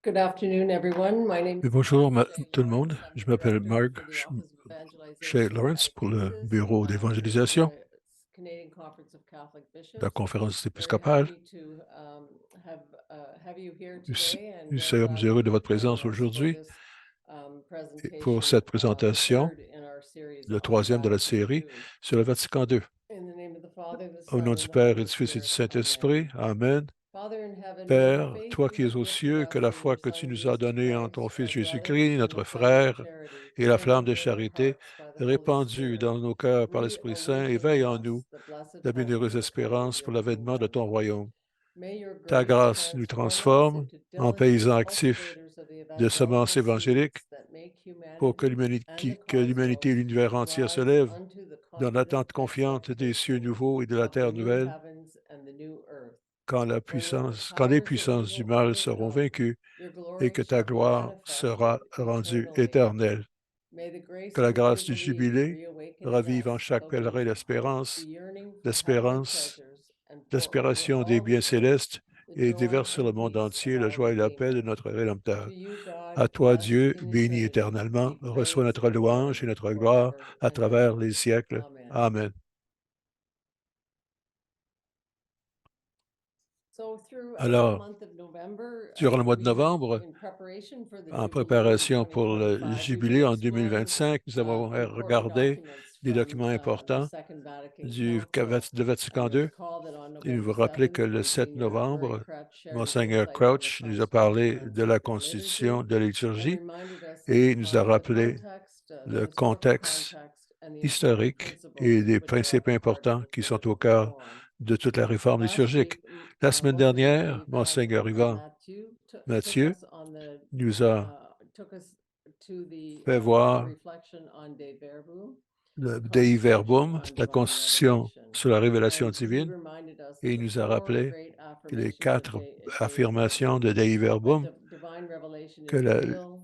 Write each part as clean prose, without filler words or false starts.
Good afternoon, everyone. My name Oui, is bonjour tout le Lawrence. monde. I'm Je the m'appelle director Marg for the Office of Shea Evangelization Lawrence at pour le CACES, Bureau which is d'évangélisation the Canadian Conference of Catholic de la Bishops. conférence Very épiscopale. happy to have have you here Nous, today, and nous very sommes glad that heureux de you votre could join présence us for aujourd'hui this et pour presentation, cette the présentation, third in our series le on troisième de la Vatican série II. sur le Vatican II. In the name of the Father, the Au nom Son, du and the Père et Holy du Fils et du Spirit. Amen. Saint-Esprit, Amen. Father in heaven, may the Père, faith toi you qui es have aux gifted cieux, que us la in your foi que tu Son nous as Jesus donnée en ton Christ, Fils our brother Jésus-Christ, in the notre family of frère, charity, et la flamme kindled de in our charité, hearts by the Holy répandue Spirit, dans nos cœurs par l'Esprit Saint, reawaken éveille in en us nous the blessed la hope bienheureuse for the coming of espérance your pour l'avènement de kingdom. ton royaume. May your Ta grace grâce nous transform us transforme into en diligent paysans actifs cultivators of the de semences evangelical évangéliques seeds that make pour que humanity l'humanité and the que l'humanité et cosmos l'univers entier se rise lèvent unto the dans confident l'attente confiante des cieux expectation nouveaux et de la of the terre new nouvelle, heavens and the new earth, quand les powers of puissances du evil mal seront overcome, vaincues your et glory que ta shall be gloire sera manifested rendue eternally. éternelle. May the Que grace la of the grâce du Jubilee jubilé reawaken in ravive en us chaque the pèlerin the l'espérance, yearning for heavenly l'espérance, treasures, and pour over l'aspiration des all biens the earth célestes the et joy déverse sur le and monde peace of entier la our joie et la paix de Redeemer. notre Rédempteur. To you, God, À toi, blessed Dieu, in béni eternity, éternellement, be reçois praise notre and louange glory et notre gloire forever à and travers ever. les siècles. Amen. Amen. So throughout the Alors, month of November, durant le mois de we have, novembre, in preparation for the en Jubilee in préparation pour le 2025, we've been jubilé en exploring 2025, nous avons important regardé documents des from documents the importants Second Vatican du Council. de And Vatican you'll II. recall that on Et November vous rappelez que 7th, le 7 Monsignor Murray novembre, Crouch shared his Monseigneur insights on the Crouch nous a parlé Constitution on de la Sacred Liturgy constitution de la and liturgie reminded us of et nous a the rappelé context, the le historical contexte context, and the important historique et principles des which are at principes the heart of importants the qui sont au liturgical cœur reform. de toute la réforme Last liturgique. week, La semaine Monsignor dernière, Ivan Monseigneur Ivan took Mathieu us on the nous a took us to fait the voir reflection on De Verbum, le the Dei Constitution Verbum, on la Divine Constitution Revelation, sur la révélation and he divine, reminded us et of il the nous a four rappelé great que les affirmations of 4 Dei affirmations Verbum. de Dei That Verbum, divine revelation que, is real,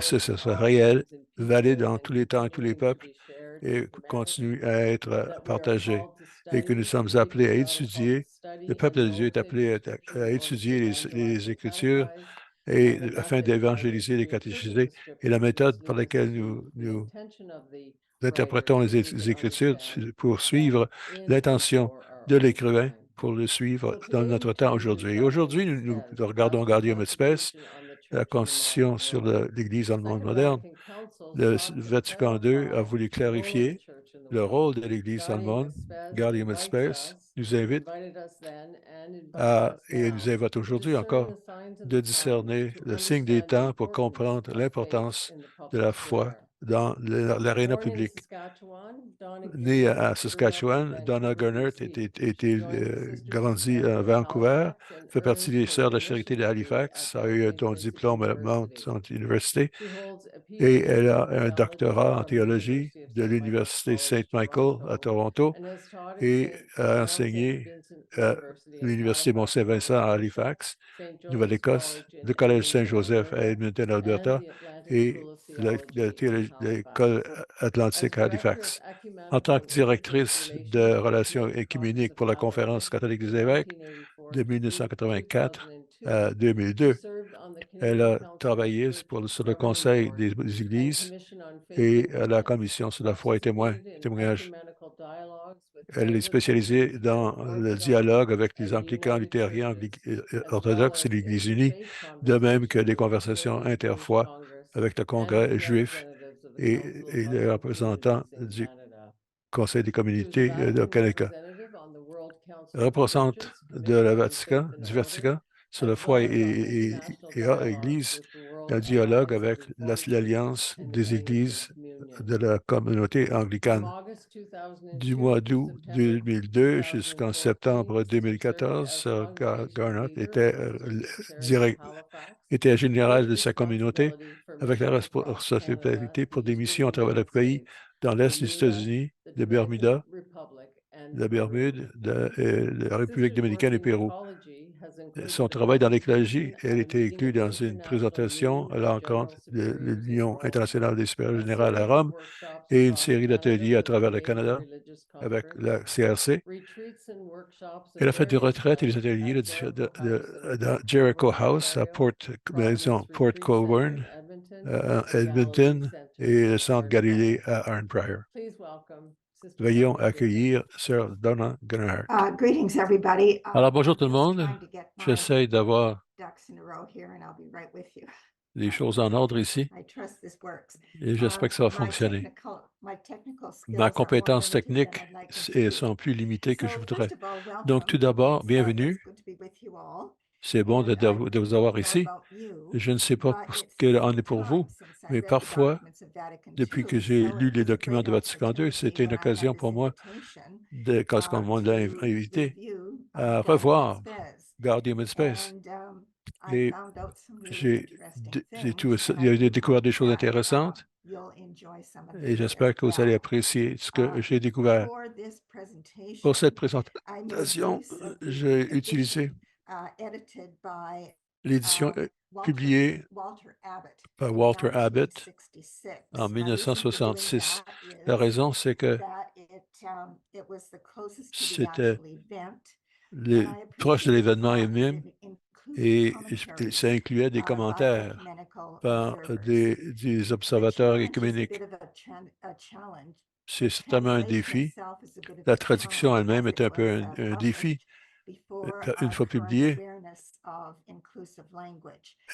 ce valid for soit all réel, times and valide people, dans and tous les temps et tous les continuing to peuples, be shared with et humanity. continue à être That we are partagé, called to et que nous study, sommes we, appelés à God has called to étudier, le study peuple and de Dieu know est appelé sacred scriptures à in order to étudier evangelize les and Écritures catechize, et and the afin method by d'évangéliser, which les we interpret the catéchiser, et la scriptures méthode must par lead us laquelle to the nous intention of the writer interprétons so we can les Écritures understand pour them suivre in and l'intention for our de own l'écrivain time. pour le suivre So dans today we notre temps turn to aujourd'hui. Et Revelation aujourd'hui, nous 10, regardons the Gaudium et Spes, Constitution on the la Church in the Constitution Modern sur World. l'Église The dans le monde Second moderne. Vatican Council Le sought to Vatican II a clarify voulu the role of the clarifier Church in the le world. rôle de l'Église dans le Gaudium et monde. Spes Gaudium et invites Spes us, nous invite invited us then, and invites us et nous now invite to aujourd'hui discern encore the signs of the de times, discerner to le signe des understand the temps pour importance comprendre of faith l'importance in the de public la foi square. dans l'aréna Born in publique. Saskatchewan, Donna Né Gernert à grew up in Saskatchewan, Donna Vancouver, Gernert BC. She était joined the Sisters of grandi à Charity of Vancouver, Halifax and fait partie earned des her Sœurs de la Charité de dimission degree at Halifax, a York eu son University diplôme à Mount University. University, She holds a et PhD elle in a un theology doctorat en from the théologie University of de St. Michael's l'Université College, Saint-Michael à Toronto, Toronto and has taught et a Mount St. enseigné Vincent à University in l'Université Halifax, Nova Mont-Saint-Vincent à Scotia, Halifax, St. Joseph's Nouvelle-Écosse, College in le Collège Edmonton, Saint-Joseph à Alberta, Edmonton, and Alberta, the Atlantic et School of Theology in l'École Halifax. As atlantique à director of Halifax. En tant ecumenical que and directrice de interrelations for the relations Canadian Conference écuméniques of pour la Catholic Conférence Bishops catholique from des évêques 1984 de to 1984 2002, à she 2002, served on the elle Canadian a Council of travaillé Church sur le Governing Conseil Board des and Églises Commission on Faith et and à la Witness, Commission sur la foi et participated in témoignage. ecumenical dialogues with Elle est members of the spécialisée dans Lutheran le Orthodox dialogue avec les and the impliquants United luthériens Churches, as well orthodoxes et as l'Église unie, interfaith de même que conversations des with the conversations Canadian Jewish interfoi Congress avec le and with Congrès juif representatives of the et, Council of et les Muslim représentants Communities in du Canada. Conseil des She was a communautés au Vatican Canada. representative on the World Council of Représentante Churches de Commission la on Faith Vatican, and du Order, Vatican sur la as foi well as on international et dialogues Église, with the World un dialogue Alliance of avec Reformed Churches l'Alliance and des Anglican Églises Communion. de la communauté From anglicane. August Du 2002 mois to d'août September 2002 jusqu'en 2014, septembre she served 2014, as congregational Garnett leader of the Sisters of Charity of Halifax, était général with de sa communauté responsibility for avec la missions across Canada, responsabilité the pour des eastern missions à travers le United pays States, dans l'Est des Bermuda, États-Unis, the de Dominican Bermuda, Republic, and la Peru. Bermude, la République Sisters' dominicaine work et in Pérou. ecology Son travail dans l'écologie, elle était inclue dans une présentation à l'encontre de l'Union internationale des supérieurs générales à Rome et une série d'ateliers à travers le Canada avec la CRC. Elle a fait des retraites et des ateliers dans Jericho House à Port Colborne, à Edmonton et le Centre Galilée à Arn Prior. Veuillons accueillir Sir Donna Gunnerhart. Greetings, everybody. Alors, bonjour I'm tout le just monde. trying to get my J'essaie d'avoir ducks in a row here, and I'll be right with you. les choses en ordre ici I trust this works. et j'espère que ça va fonctionner. Ma compétence technique sont plus limitées que je voudrais. Donc, tout d'abord, bienvenue. C'est bon de vous avoir ici. Je ne sais pas ce qu'il en est pour vous, mais parfois, depuis que j'ai lu les documents de Vatican II, c'était une occasion pour moi, quand on l'a invité, à revoir Gaudium et Spes. Et il y a découvert des choses intéressantes et j'espère que vous allez apprécier ce que j'ai découvert. Pour cette présentation, j'ai utilisé l'édition publiée par Walter Abbott en 1966. La raison, c'est que c'était proche de l'événement même et ça incluait des commentaires par des observateurs écuméniques. C'est certainement un défi. La traduction elle-même est un peu un défi. Une fois publiée,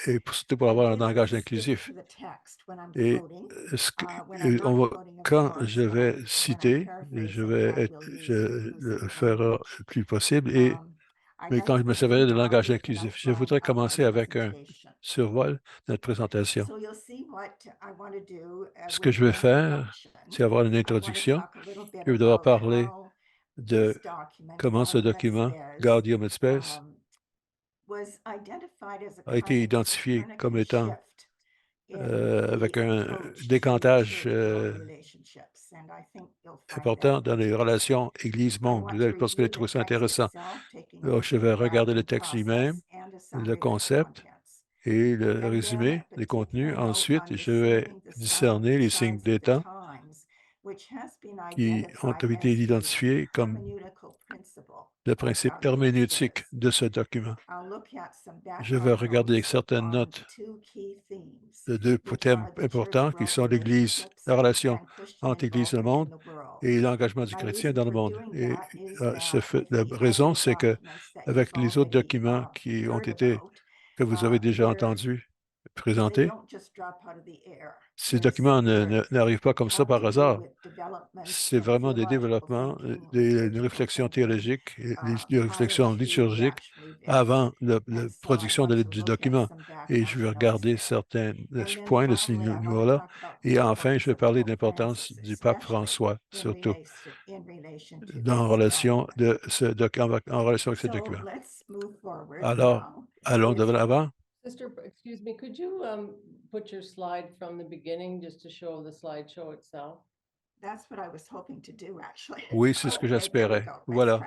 et surtout pour avoir un langage inclusif. Et quand je vais citer, je vais le faire le plus possible, mais quand je me servirai de langage inclusif, je voudrais commencer avec un survol de notre présentation. Ce que je vais faire, c'est avoir une introduction. Je vais devoir parler de comment ce document, Gaudium et Spes, a été identifié comme étant avec un décantage important dans les relations Église-monde. Vous allez parce que vous trouvez ça intéressant. Alors, je vais regarder le texte lui-même, le concept et le résumé des contenus. Ensuite, je vais discerner les signes des temps qui ont été identifiés comme le principe herméneutique de ce document. Je vais regarder certaines notes de deux thèmes importants qui sont l'Église, la relation entre l'Église et le monde et l'engagement du chrétien dans le monde. Et la raison, c'est que avec les autres documents que vous avez déjà entendus présenter, ces documents n'arrivent pas comme ça par hasard. C'est vraiment des développements, des réflexions théologiques, des réflexions liturgiques avant la production du document. Et je vais regarder certains points de ce niveau-là. Et enfin, je vais parler de l'importance du pape François, surtout en relation avec ce document. Alors, allons de l'avant. Sister, excuse me, could you put your slide from the beginning just to show the slideshow itself? That's what I was hoping to do, actually. Oui, c'est ce que j'espérais. Voilà.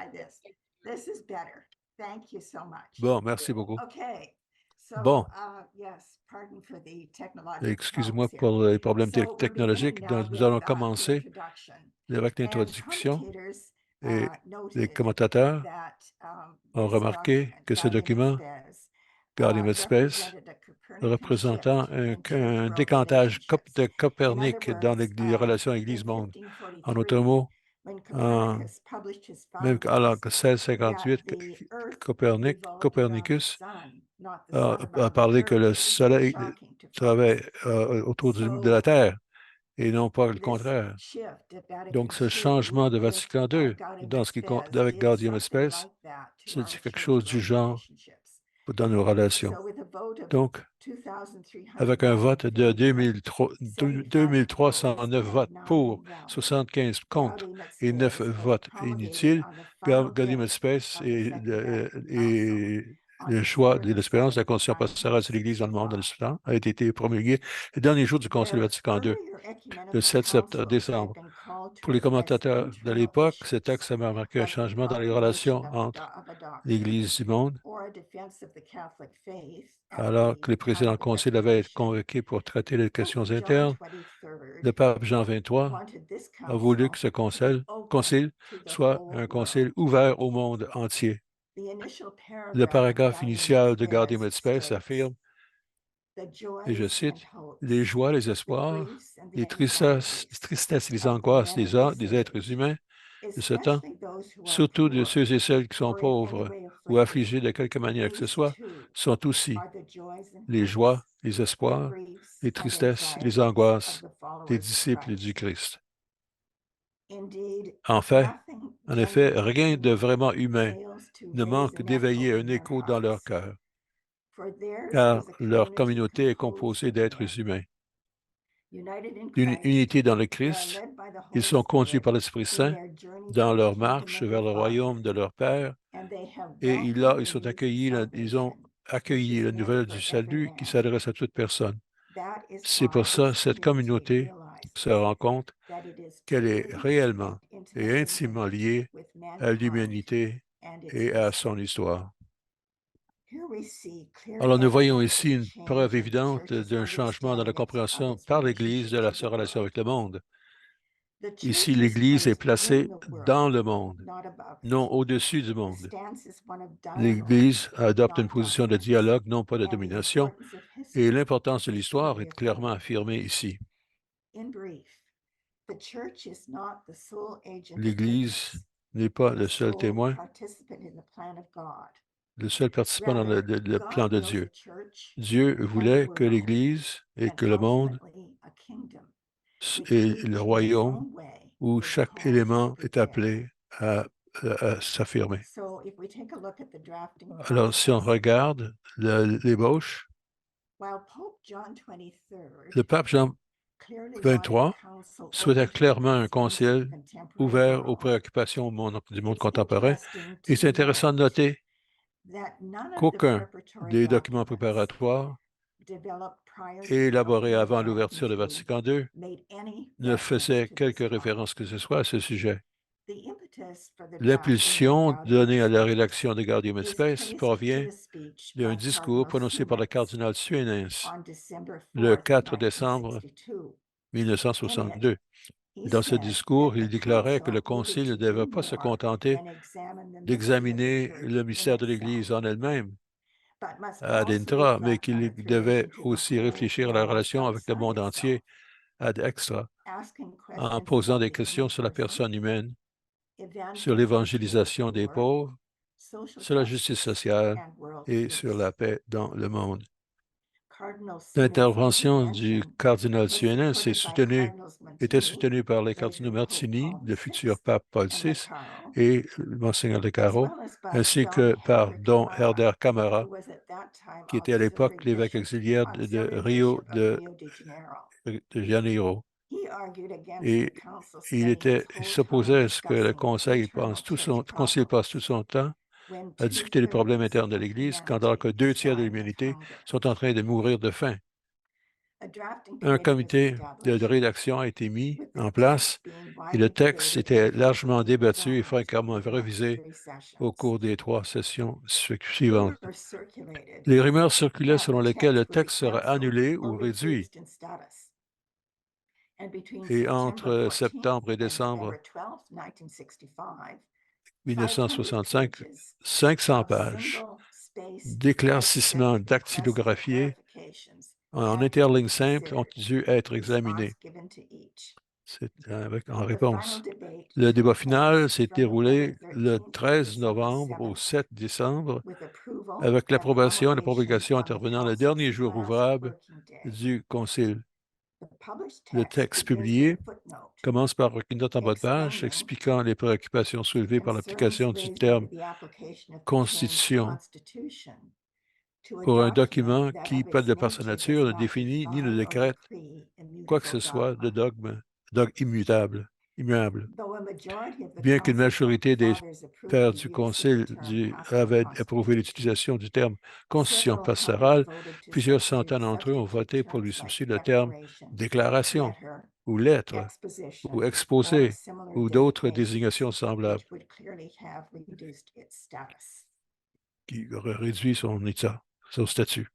This is better. Thank you so much. Bon, merci beaucoup. Okay. So, Bon. yes, pardon for the technological Excusez-moi pour les problèmes technologiques. Donc, nous allons commencer avec l'introduction. Et les commentateurs ont remarqué que ce document, Gaudium et Spes, représentant un décantage de Copernic dans les relations Église-monde. En d'autres mots, même alors que 1658, Copernicus a parlé que le Soleil travaille autour de la Terre et non pas le contraire. Donc, ce changement de Vatican II dans ce qui compte avec Gaudium et Spes, c'est quelque chose du genre dans nos relations. Donc, avec un vote de 2309 votes pour, 75 contre et 9 votes inutiles, Gaudium et Spes et le choix de l'espérance de la condition pastorale de l'Église dans le monde dans l'Islam a été promulgué le dernier jour du Concile Vatican II, le 7 décembre. Pour les commentateurs de l'époque, ce texte a marqué un changement dans les relations entre l'Église du monde, alors que le président du Conseil avait été convoqué pour traiter les questions internes. Le pape Jean XXIII a voulu que ce concile soit un concile ouvert au monde entier. Le paragraphe initial de Gaudium et Spes affirme, et je cite, « Les joies, les espoirs, les tristesses et les angoisses des êtres humains de ce temps, surtout de ceux et celles qui sont pauvres ou affligés de quelque manière que ce soit, sont aussi les joies, les espoirs, les tristesses et les angoisses des disciples du Christ. » En effet, rien de vraiment humain ne manque d'éveiller un écho dans leur cœur, car leur communauté est composée d'êtres humains. D'une unité dans le Christ, ils sont conduits par l'Esprit Saint dans leur marche vers le royaume de leur Père, et ils ont accueilli la nouvelle du salut qui s'adresse à toute personne. C'est pour ça cette communauté se rend compte qu'elle est réellement et intimement liée à l'humanité et à son histoire. Alors, nous voyons ici une preuve évidente d'un changement dans la compréhension par l'Église de sa relation avec le monde. Ici, l'Église est placée dans le monde, non au-dessus du monde. L'Église adopte une position de dialogue, non pas de domination, et l'importance de l'histoire est clairement affirmée ici. L'Église n'est pas le seul témoin, le seul participant dans le plan de Dieu. Dieu voulait que l'Église et que le monde et le royaume où chaque élément est appelé à s'affirmer. Alors, si on regarde l'ébauche, le pape Jean XXIII souhaitait clairement un concile ouvert aux préoccupations du monde contemporain. Et c'est intéressant de noter qu'aucun des documents préparatoires élaborés avant l'ouverture de Vatican II ne faisait quelque référence que ce soit à ce sujet. L'impulsion donnée à la rédaction de Gaudium et Spes provient d'un discours prononcé par le cardinal Suenens le 4 décembre 1962. Dans ce discours, il déclarait que le Concile ne devait pas se contenter d'examiner le mystère de l'Église en elle-même, ad intra, mais qu'il devait aussi réfléchir à la relation avec le monde entier, ad extra, en posant des questions sur la personne humaine, sur l'évangélisation des pauvres, sur la justice sociale et sur la paix dans le monde. L'intervention du cardinal Suenens était soutenue par les cardinaux Martini, le futur pape Paul VI, et Monseigneur De Caro, ainsi que par Don Herder Camara, qui était à l'époque l'évêque auxiliaire de Rio de Janeiro. Et il s'opposait à ce que le Conseil passe tout son temps à discuter des problèmes internes de l'Église, quand alors que 2 tiers de l'humanité sont en train de mourir de faim. Un comité de rédaction a été mis en place et le texte était largement débattu et fréquemment révisé au cours des 3 sessions suivantes. Les rumeurs circulaient selon lesquelles le texte serait annulé ou réduit. Et entre septembre et décembre 1965, 500 pages d'éclaircissements dactylographiés en interligne simple ont dû être examinés. C'est en réponse. Le débat final s'est déroulé le 13 novembre au 7 décembre avec l'approbation et la promulgation intervenant le dernier jour ouvrable du Concile. Le texte publié commence par une note en bas de page expliquant les préoccupations soulevées par l'application du terme « constitution » pour un document qui, de par sa nature, ne définit ni ne décrète quoi que ce soit de dogme immuable. Bien qu'une majorité des pères du Concile avaient approuvé l'utilisation du terme « constitution pastorale », plusieurs centaines d'entre eux ont voté pour lui substituer le terme « déclaration » ou lettre, exposition, ou or a exposé, similar ou d'autres designation, désignations semblables which would clearly have reduced its status. qui auraient réduit son état, son statut.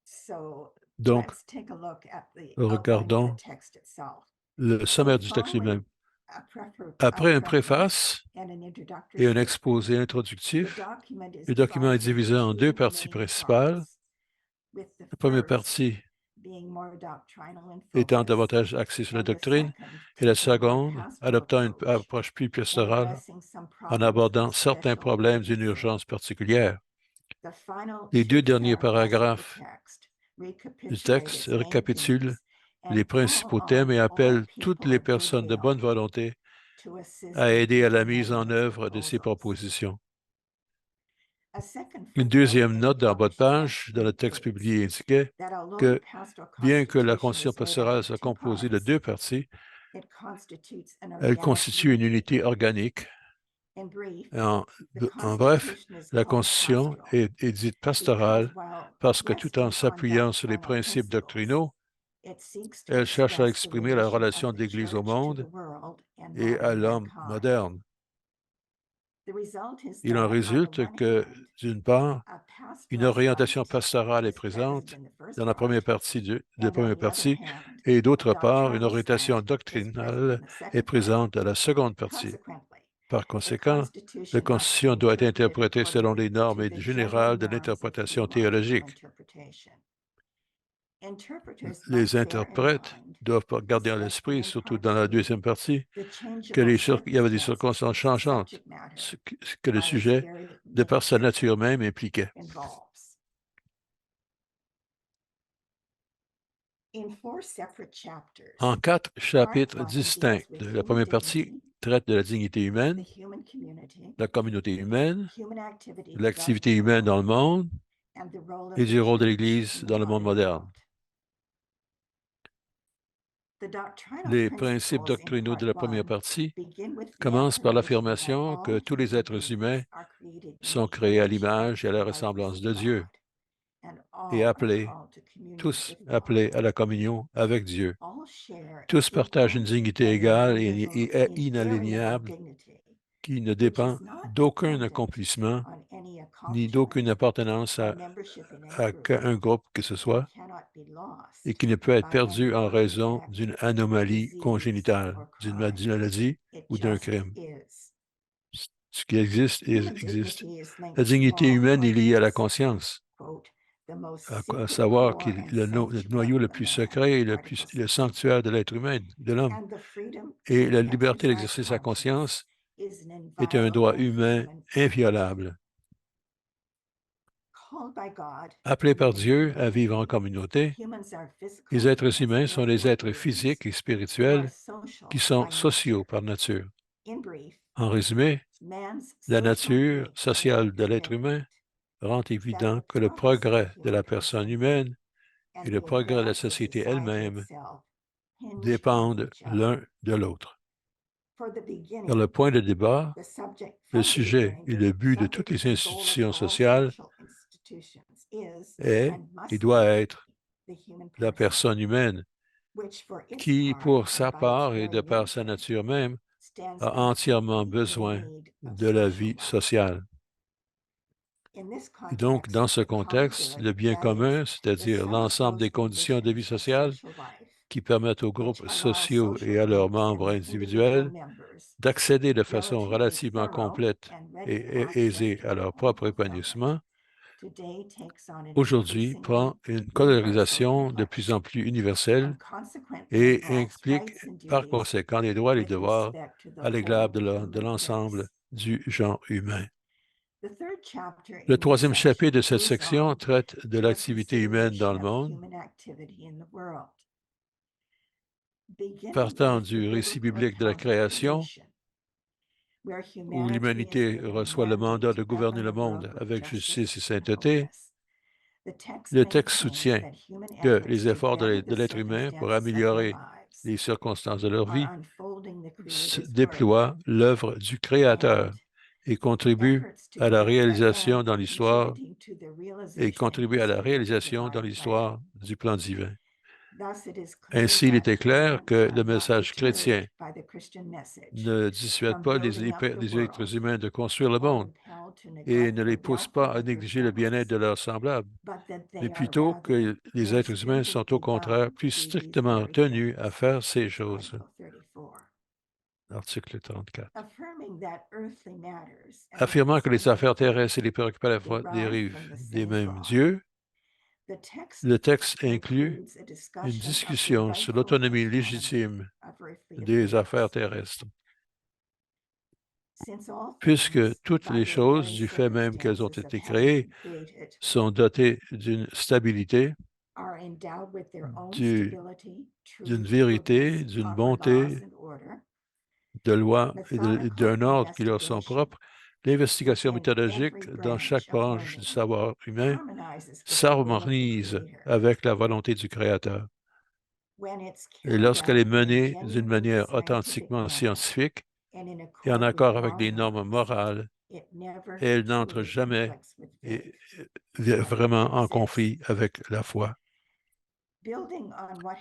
So Donc, let's take a look at the regardons outline of the text itself. le sommaire du texte lui-même. Après une préface and an introductory et un statement, exposé the introductif, document is le document est divided divisé en into deux two parties main principales. parts, with the La première first partie being more doctrinal in étant focus, davantage axée sur la and the doctrine, second et la taking a more seconde pastoral adoptant une approach approche plus and pastorale addressing some en problems abordant of certains special problèmes d'une urgency. urgence particulière. The final Les deux two derniers paragraphs of the paragraphes text du recapitulate texte its main récapitulent themes and les call principaux on thèmes et all appellent toutes people les of personnes de bonne goodwill volonté to assist à in aider à la mise en implementing its œuvre de ces proposals. propositions. A second Une footnote deuxième in the note en bas de published page text dans le texte indicates publié indiquait that although que, the pastoral bien que la constitution constitution is made up pastorale of soit two composée de parts, deux parties, it constitutes an elle organic constitue une unity. unité organique. In brief, En bref, Constitution is la called Constitution pastoral est dite because pastorale while parce que tout en resting on s'appuyant sur les doctrinal principes principles, doctrinaux, it seeks to elle cherche à express the exprimer la relation relation of de the l'Église au church to the monde world and et à modern l'homme mankind. moderne. The result is Il en that, on the résulte one que, hand, d'une part, a une pastoralist orientation light pastorale est is present présente in the first dans la première part, partie de and la on première the other partie, hand, et a d'autre part, une doctrinal orientation slant is present doctrinale in the est second part. présente dans la seconde partie. Consequently, Par the conséquent, la Constitution must be Constitution doit être interpreted interprétée selon les according normes to the general générales de norms of l'interprétation theological théologique. interpretation. Interpreters Les must bear in interprètes mind, doivent garder à especially l'esprit, in surtout part dans la two, deuxième partie, the que changeable il y avait des circumstances circonstances the changeantes, subject matter que le by its sujet, very de par sa nature, nature même, impliquait. involves. In four separate chapters, En 4 part chapitres one distincts, deals with la human première partie dignity, traite de la dignité the humaine, human community, la communauté humaine, human activity throughout l'activité the humaine dans le world, monde and the role of et the du rôle de church l'Église in the dans le monde modern moderne. world. The doctrinal Les principes principles in doctrinaux de la part première one partie begin with the commencent par affirmation that l'affirmation que all tous les human êtres beings humains are created in sont the créés à image l'image et à and la likeness ressemblance of de Dieu God, and et all are appelés, called to communion tous with God. appelés à la communion avec Dieu. All share an Tous partagent une equal dignité and égale et inalienable inaliénable dignity, qui ne which dépend is not d'aucun dependent accomplissement on any ni d'aucune accomplishment appartenance or membership in à any group, un groupe que ce and soit cannot be lost et qui ne peut être by any perdu en birth raison defect, d'une anomalie disease, congénitale, or d'une crime. maladie It ou d'un just crime. is. Ce qui existe Human existe. dignity is linked La dignité to humaine est liée à la conscience. conscience, Quote, the most à secret savoir core qu'il and le sanctuary noyau le of plus man, secret et Article le 7, sanctuaire de l'être humain, de l'homme. and the freedom Et la to liberté exercise d'exercer sa conscience conscience is an est un droit inviolable humain human privilege. inviolable. Called by God Appelés to par live in Dieu à vivre en community, communauté, humans are physical les êtres and humains sont des spiritual êtres beings physiques et who are spirituels qui social sont by sociaux nature. par nature. In brief, En résumé, man's la social nature needs sociale de make l'être it humain rend that évident the que le progress of the progrès de human la personne person humaine and et le the progrès de la advance of société society elle-même itself hinge on dépendent each other. l'un de l'autre. For the Dans beginning, le point de débat, the subject le from the sujet beginning, et the le but de subject toutes les and goal of institutions all sociales social institutions is est and et must doit be être the human la person, personne humaine which for its qui, part pour and sa by its part et very de par sa nature, nature même, stands a entièrement completely in besoin need of de la social vie life. sociale. In this Et donc, dans context, ce the common contexte, good, le bien that commun, is, the c'est-à-dire sum of l'ensemble those des conditions de vie conditions of sociale social life, qui permettent aux which groupes allow sociaux social et à leurs groups and membres their individual individuels members d'accéder de façon relatively relativement thorough complète and et ready access aisée to à their leur own propre fulfillment, épanouissement, today takes on an aujourd'hui prend increasingly une universal colorisation de plus complexion en plus universelle and consequently et involves implique rights and par duties conséquent les droits et les with devoirs respect to the à l'égard whole de human l'ensemble race. du genre humain. The third chapter Le in this troisième chapitre de section cette moves section on traite de to a l'activité humaine dans consideration le of monde, human activity in the world. Beginning partant with the du récit biblical biblique de la account of création, creation, where où humanity is l'humanité given a reçoit le mandate mandat to de gouverner govern le the world monde with avec justice et justice and sainteté. holiness. The text Le texte maintains soutient that human que efforts les to efforts better de the l'être humain pour circumstances of their améliorer lives les circonstances de leur vie are unfolding the Creator's work, déploient l'œuvre du Créateur and et contribuent efforts to à la do the réalisation end dans of l'histoire contributing to the et realization of contribuer à His la good and réalisation dans divine plan. l'histoire du plan divin. Ainsi, il était clair que le message chrétien ne dissuade pas les êtres humains de construire le monde et ne les pousse pas à négliger le bien-être de leurs semblables, mais plutôt que les êtres humains sont au contraire plus strictement tenus à faire ces choses. Article 34. Affirmant que les affaires terrestres et les préoccupations dérivent des mêmes dieux, le texte inclut une discussion sur l'autonomie légitime des affaires terrestres. Puisque toutes les choses, du fait même qu'elles ont été créées, sont dotées d'une stabilité, d'une vérité, d'une bonté, de lois et d'un ordre qui leur sont propres, l'investigation méthodologique dans chaque branche du savoir humain s'harmonise avec la volonté du Créateur. Et lorsqu'elle est menée d'une manière authentiquement scientifique et en accord avec des normes morales, elle n'entre jamais vraiment en conflit avec la foi.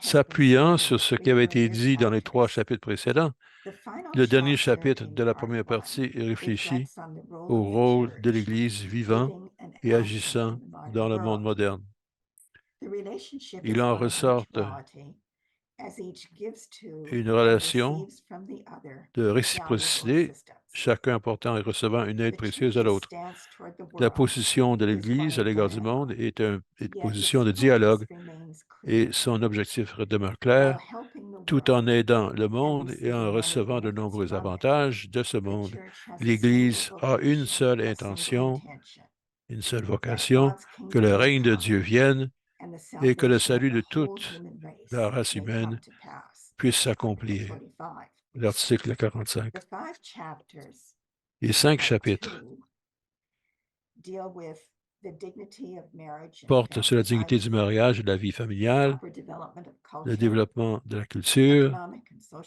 S'appuyant sur ce qui avait été dit dans les 3 chapitres précédents, le dernier chapitre de la première partie réfléchit au rôle de l'Église vivant et agissant dans le monde moderne. Il en ressort une relation de réciprocité, chacun apportant et recevant une aide précieuse à l'autre. La position de l'Église à l'égard du monde est une position de dialogue et son objectif demeure clair, tout en aidant le monde et en recevant de nombreux avantages de ce monde. L'Église a une seule intention, une seule vocation, que le règne de Dieu vienne et que le salut de toute la race humaine puisse s'accomplir. L'article 45. Les 5 chapitres portent sur la dignité du mariage et de la vie familiale, le développement de la culture,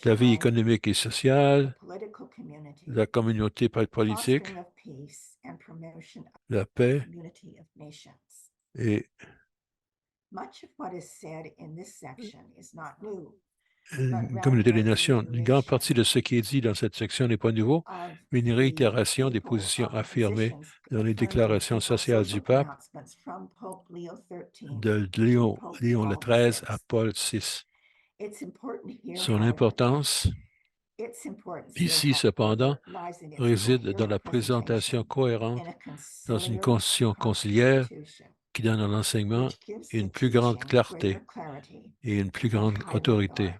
la vie économique et sociale, la communauté politique, la paix et une communauté des nations. Une grande partie de ce qui est dit dans cette section n'est pas nouveau, mais une réitération des positions affirmées dans les déclarations sociales du pape de Léon XIII à Paul VI. Son importance ici, cependant, réside dans la présentation cohérente dans une constitution conciliaire qui donne à l'enseignement une plus grande clarté et une plus grande autorité.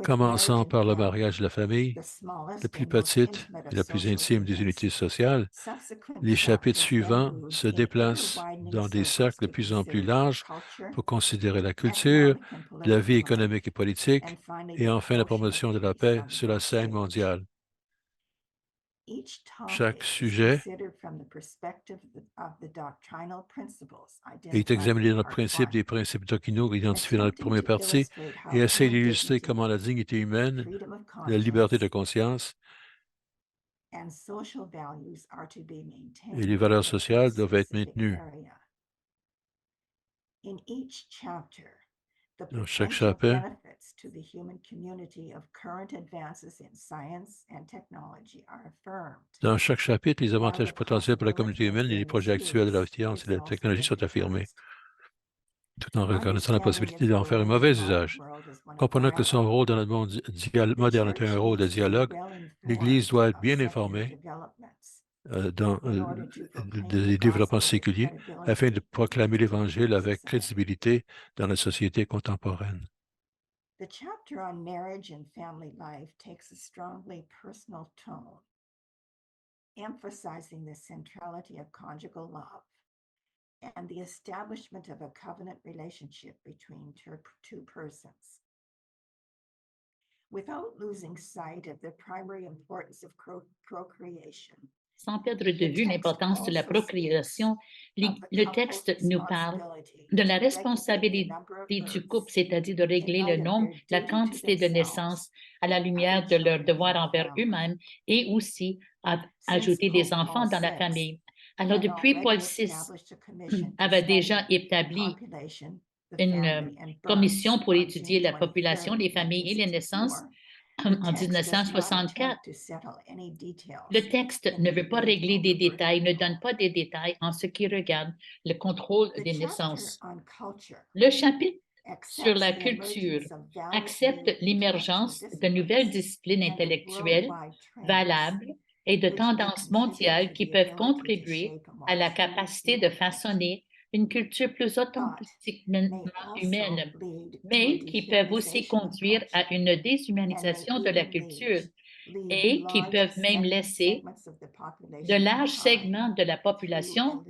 Commençant par le mariage de la famille, la plus petite et la plus intime des unités sociales, les chapitres suivants se déplacent dans des cercles de plus en plus larges pour considérer la culture, la vie économique et politique, et enfin la promotion de la paix sur la scène mondiale. Chaque sujet est examiné dans le principe des principes doctrinaux identifiés dans la première partie et essaie d'illustrer comment la dignité humaine, la liberté de conscience et les valeurs sociales doivent être maintenues. Dans chaque chapitre, les avantages potentiels pour la communauté humaine et les projets actuels de la science et de la technologie sont affirmés, tout en reconnaissant la possibilité d'en faire un mauvais usage. Comprenant que son rôle dans le monde moderne est un rôle de dialogue, l'Église doit être bien informée dans les développements séculiers afin de proclamer l'Évangile avec crédibilité dans la société contemporaine. The chapter on marriage and family life takes a strongly personal tone, emphasizing the centrality of conjugal love and the establishment of a covenant relationship between two persons. Without losing sight of the primary importance of procreation. Sans perdre de vue l'importance de la procréation, le texte nous parle de la responsabilité du couple, c'est-à-dire de régler le nombre, la quantité de naissances à la lumière de leurs devoirs envers eux-mêmes et aussi à ajouter des enfants dans la famille. Alors, depuis Paul VI avait déjà établi une commission pour étudier la population, les familles et les naissances en 1964. Le texte ne veut pas régler des détails, ne donne pas des détails en ce qui regarde le contrôle des naissances. Le chapitre sur la culture accepte l'émergence de nouvelles disciplines intellectuelles valables et de tendances mondiales qui peuvent contribuer à la capacité de façonner une culture plus authentiquement humaine, mais qui peuvent aussi conduire à une déshumanisation de la culture et qui peuvent même laisser de larges segments de la population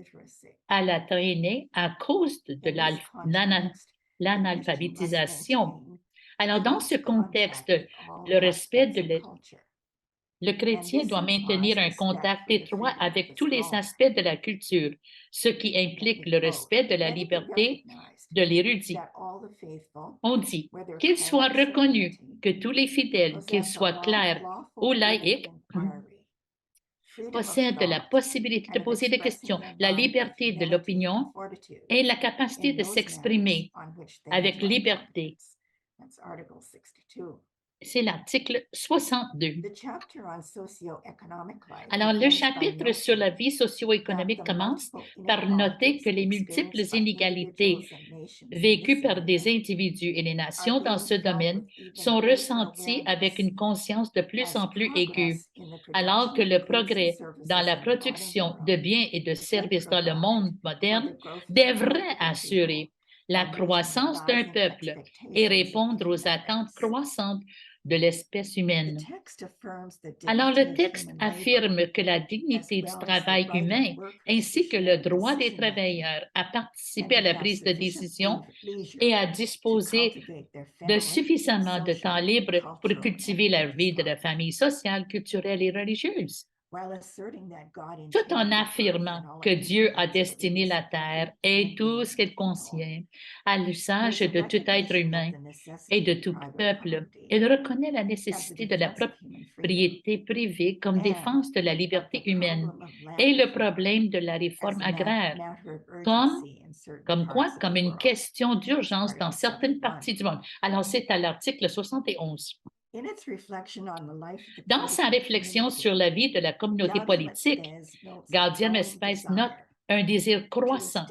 à la traînée à cause de l'analphabétisation. Alors, dans ce contexte, le respect de le chrétien doit maintenir un contact étroit avec tous les aspects de la culture, ce qui implique le respect de la liberté de l'érudit. On dit qu'il soit reconnu que tous les fidèles, qu'ils soient clercs ou laïcs, possèdent la possibilité de poser des questions, la liberté de l'opinion et la capacité de s'exprimer avec liberté. C'est l'article 62. Alors, le chapitre sur la vie socio-économique commence par noter que les multiples inégalités vécues par des individus et les nations dans ce domaine sont ressenties avec une conscience de plus en plus aiguë, alors que le progrès dans la production de biens et de services dans le monde moderne devrait assurer la croissance d'un peuple et répondre aux attentes croissantes de l'espèce humaine. Alors, le texte affirme que la dignité du travail humain ainsi que le droit des travailleurs à participer à la prise de décision et à disposer de suffisamment de temps libre pour cultiver la vie de la famille sociale, culturelle et religieuse. Tout en affirmant que Dieu a destiné la terre et tout ce qu'elle contient à l'usage de tout être humain et de tout peuple, il reconnaît la nécessité de la propriété privée comme défense de la liberté humaine et le problème de la réforme agraire, comme une question d'urgence dans certaines parties du monde. Alors, c'est à l'article 71. Dans sa réflexion sur la vie de la communauté politique, Gaudium Espèce note un désir croissant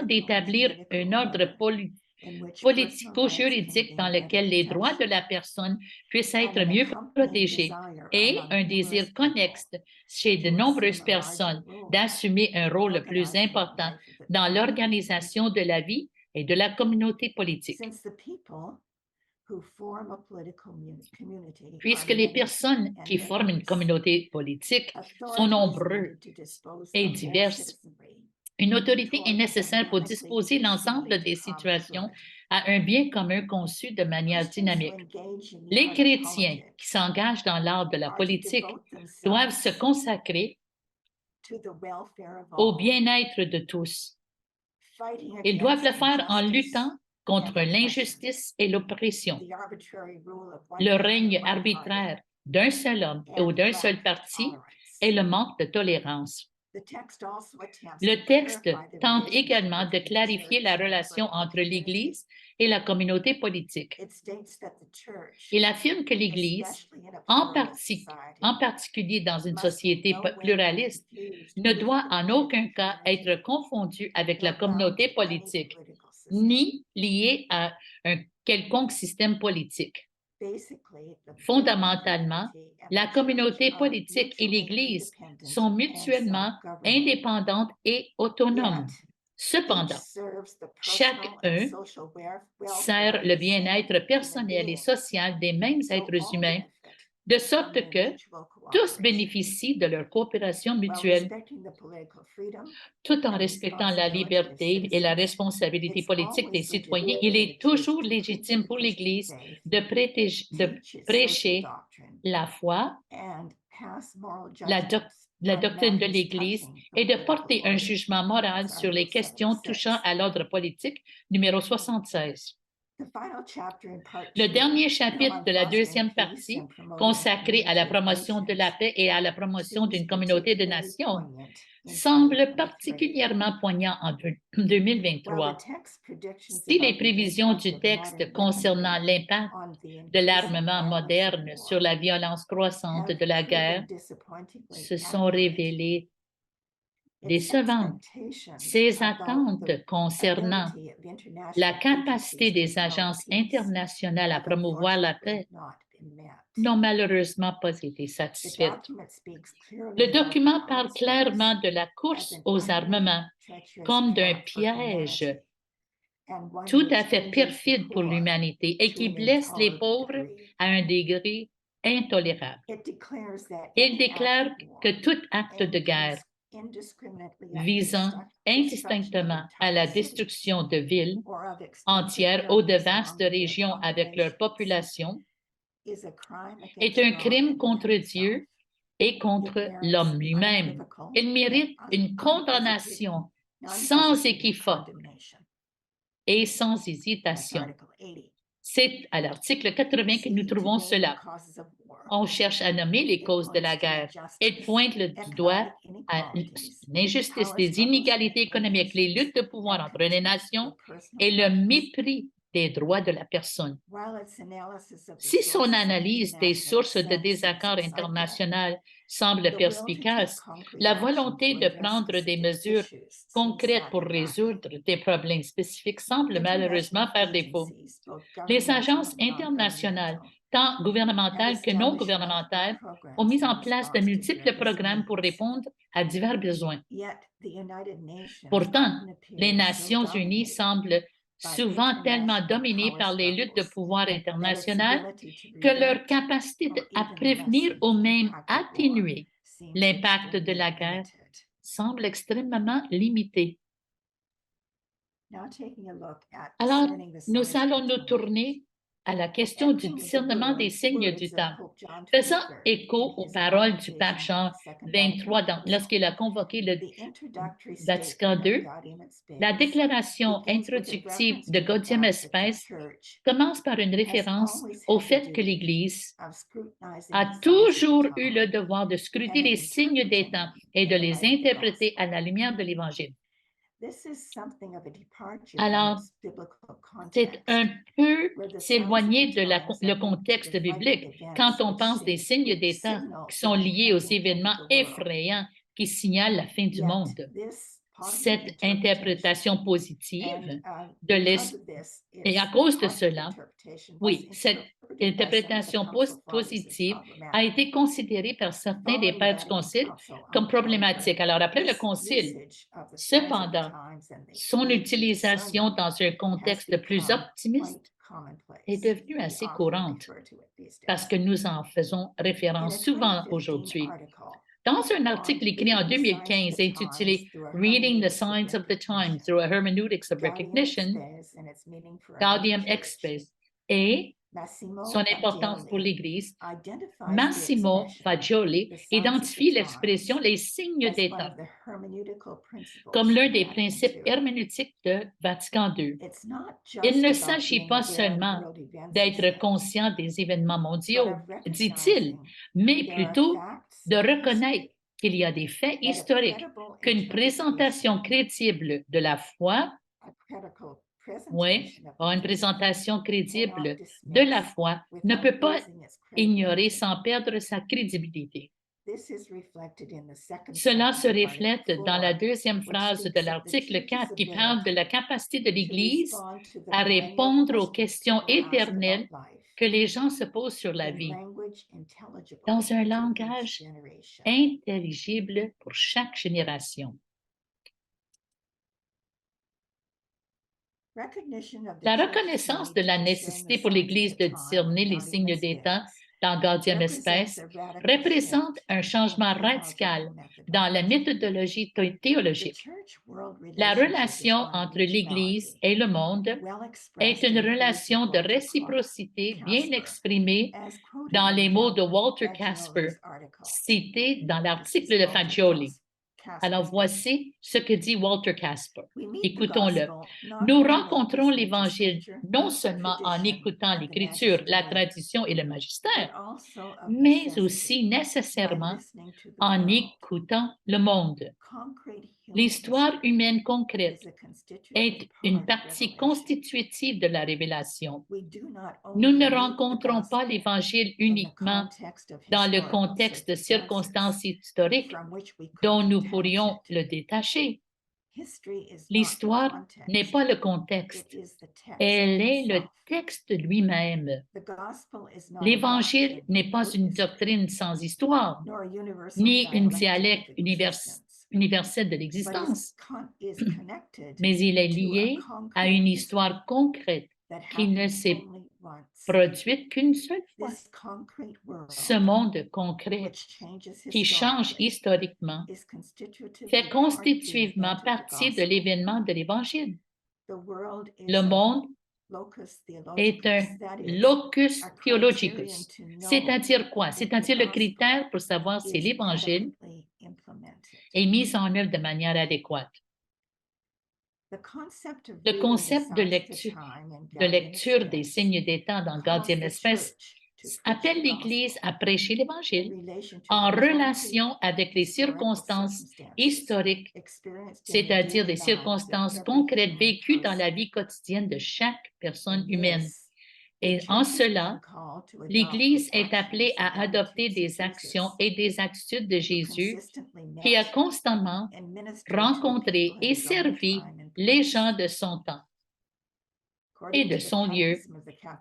d'établir un ordre politico-juridique dans lequel les droits de la personne puissent être mieux protégés et un désir connexe chez de nombreuses personnes d'assumer un rôle plus important dans l'organisation de la vie et de la communauté politique. Puisque les personnes qui forment une communauté politique sont nombreuses et diverses, une autorité est nécessaire pour disposer l'ensemble des situations à un bien commun conçu de manière dynamique. Les chrétiens qui s'engagent dans l'art de la politique doivent se consacrer au bien-être de tous. Ils doivent le faire en luttant contre l'injustice et l'oppression, le règne arbitraire d'un seul homme ou d'un seul parti et le manque de tolérance. Le texte tente également de clarifier la relation entre l'Église et la communauté politique. Il affirme que l'Église, en particulier dans une société pluraliste, ne doit en aucun cas être confondue avec la communauté politique, ni liée à un quelconque système politique. Fondamentalement, la communauté politique et l'Église sont mutuellement indépendantes et autonomes. Cependant, chacun sert le bien-être personnel et social des mêmes êtres humains, de sorte que tous bénéficient de leur coopération mutuelle. Tout en respectant la liberté et la responsabilité politique des citoyens, il est toujours légitime pour l'Église de prêcher la foi, la doctrine de l'Église et de porter un jugement moral sur les questions touchant à l'ordre politique, numéro 76. Le dernier chapitre de la deuxième partie, consacré à la promotion de la paix et à la promotion d'une communauté de nations, semble particulièrement poignant en 2023. Si les prévisions du texte concernant l'impact de l'armement moderne sur la violence croissante de la guerre se sont révélées décevantes, ses attentes concernant la capacité des agences internationales à promouvoir la paix n'ont malheureusement pas été satisfaites. Le document parle clairement de la course aux armements comme d'un piège tout à fait perfide pour l'humanité et qui blesse les pauvres à un degré intolérable. Il déclare que tout acte de guerre visant indistinctement à la destruction de villes entières ou de vastes régions avec leur population est un crime contre Dieu et contre l'homme lui-même. Il mérite une condamnation sans équivoque et sans hésitation. C'est à l'article 80 que nous trouvons cela. On cherche à nommer les causes de la guerre. Elle pointe le doigt à l'injustice, des inégalités économiques, les luttes de pouvoir entre les nations et le mépris des droits de la personne. Si son analyse des sources de désaccord international semble perspicace, la volonté de prendre des mesures concrètes pour résoudre des problèmes spécifiques semble malheureusement faire défaut. Les agences internationales, tant gouvernementales que non gouvernementales, ont mis en place de multiples programmes pour répondre à divers besoins. Pourtant, les Nations unies semblent souvent tellement dominées par les luttes de pouvoir internationales que leur capacité à prévenir ou même atténuer l'impact de la guerre semble extrêmement limitée. Alors, nous allons nous tourner à la question du discernement des signes du temps. Faisant écho aux paroles du pape Jean XXIII lorsqu'il a convoqué le Vatican II, la déclaration introductive de Gaudium et Spes commence par une référence au fait que l'Église a toujours eu le devoir de scruter les signes des temps et de les interpréter à la lumière de l'Évangile. Alors, c'est un peu s'éloigner de le contexte biblique quand on pense des signes des temps qui sont liés aux événements effrayants qui signalent la fin du monde. Cette interprétation positive de et à cause de cela, oui, cette interprétation positive a été considérée par certains des pères du Concile comme problématique. Alors, après le Concile, cependant, son utilisation dans un contexte plus optimiste est devenue assez courante parce que nous en faisons référence souvent aujourd'hui. Dans un article écrit en 2015 intitulé « Reading the Signs of the Times through a Hermeneutics of Recognition », Gaudium et Spes et son importance pour l'Église, Massimo Fagioli identifie l'expression « les signes des temps » comme l'un des principes herméneutiques de Vatican II. Il ne s'agit pas seulement d'être conscient des événements mondiaux, dit-il, mais plutôt de reconnaître qu'il y a des faits historiques, qu'une présentation crédible de la foi, une présentation crédible de la foi ne peut pas ignorer sans perdre sa crédibilité. Cela se reflète dans la deuxième phrase de l'article 4 qui parle de la capacité de l'Église à répondre aux questions éternelles que les gens se posent sur la vie dans un langage intelligible pour chaque génération. La reconnaissance de la nécessité pour l'Église de discerner les signes des temps dans Gaudium et Spes représente un changement radical dans la méthodologie théologique. La relation entre l'Église et le monde est une relation de réciprocité bien exprimée dans les mots de Walter Casper, cités dans l'article de Fagioli. Alors voici ce que dit Walter Casper. Écoutons-le. Nous rencontrons l'Évangile non seulement en écoutant l'Écriture, la tradition et le magistère, mais aussi nécessairement en écoutant le monde. L'histoire humaine concrète est une partie constitutive de la révélation. Nous ne rencontrons pas l'Évangile uniquement dans le contexte de circonstances historiques dont nous pourrions le détacher. L'histoire n'est pas le contexte, elle est le texte lui-même. L'Évangile n'est pas une doctrine sans histoire, ni une dialecte universelle de l'existence, mais il est lié à une histoire concrète qui ne s'est produite qu'une seule fois. Ce monde concret qui change historiquement fait constitutivement partie de l'événement de l'Évangile. Le monde est un locus theologicus. C'est-à-dire quoi? C'est-à-dire le critère pour savoir si l'Évangile est mis en œuvre de manière adéquate. Le concept de lecture des signes des temps dans Gaudium et Spes appelle l'Église à prêcher l'Évangile en relation avec les circonstances historiques, c'est-à-dire des circonstances concrètes vécues dans la vie quotidienne de chaque personne humaine. Et en cela, l'Église est appelée à adopter des actions et des attitudes de Jésus qui a constamment rencontré et servi les gens de son temps et de son lieu.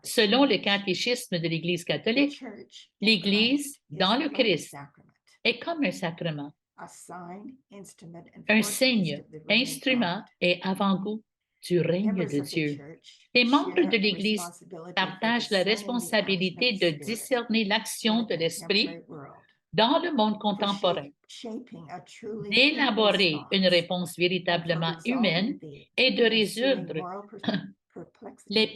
Selon le catéchisme de l'Église catholique, l'Église, dans le Christ, est comme un sacrement, un signe, instrument et avant-goût du règne de Dieu. Les membres de l'Église partagent la responsabilité de discerner l'action de l'Esprit dans le monde contemporain, d'élaborer une réponse véritablement humaine et de résoudre les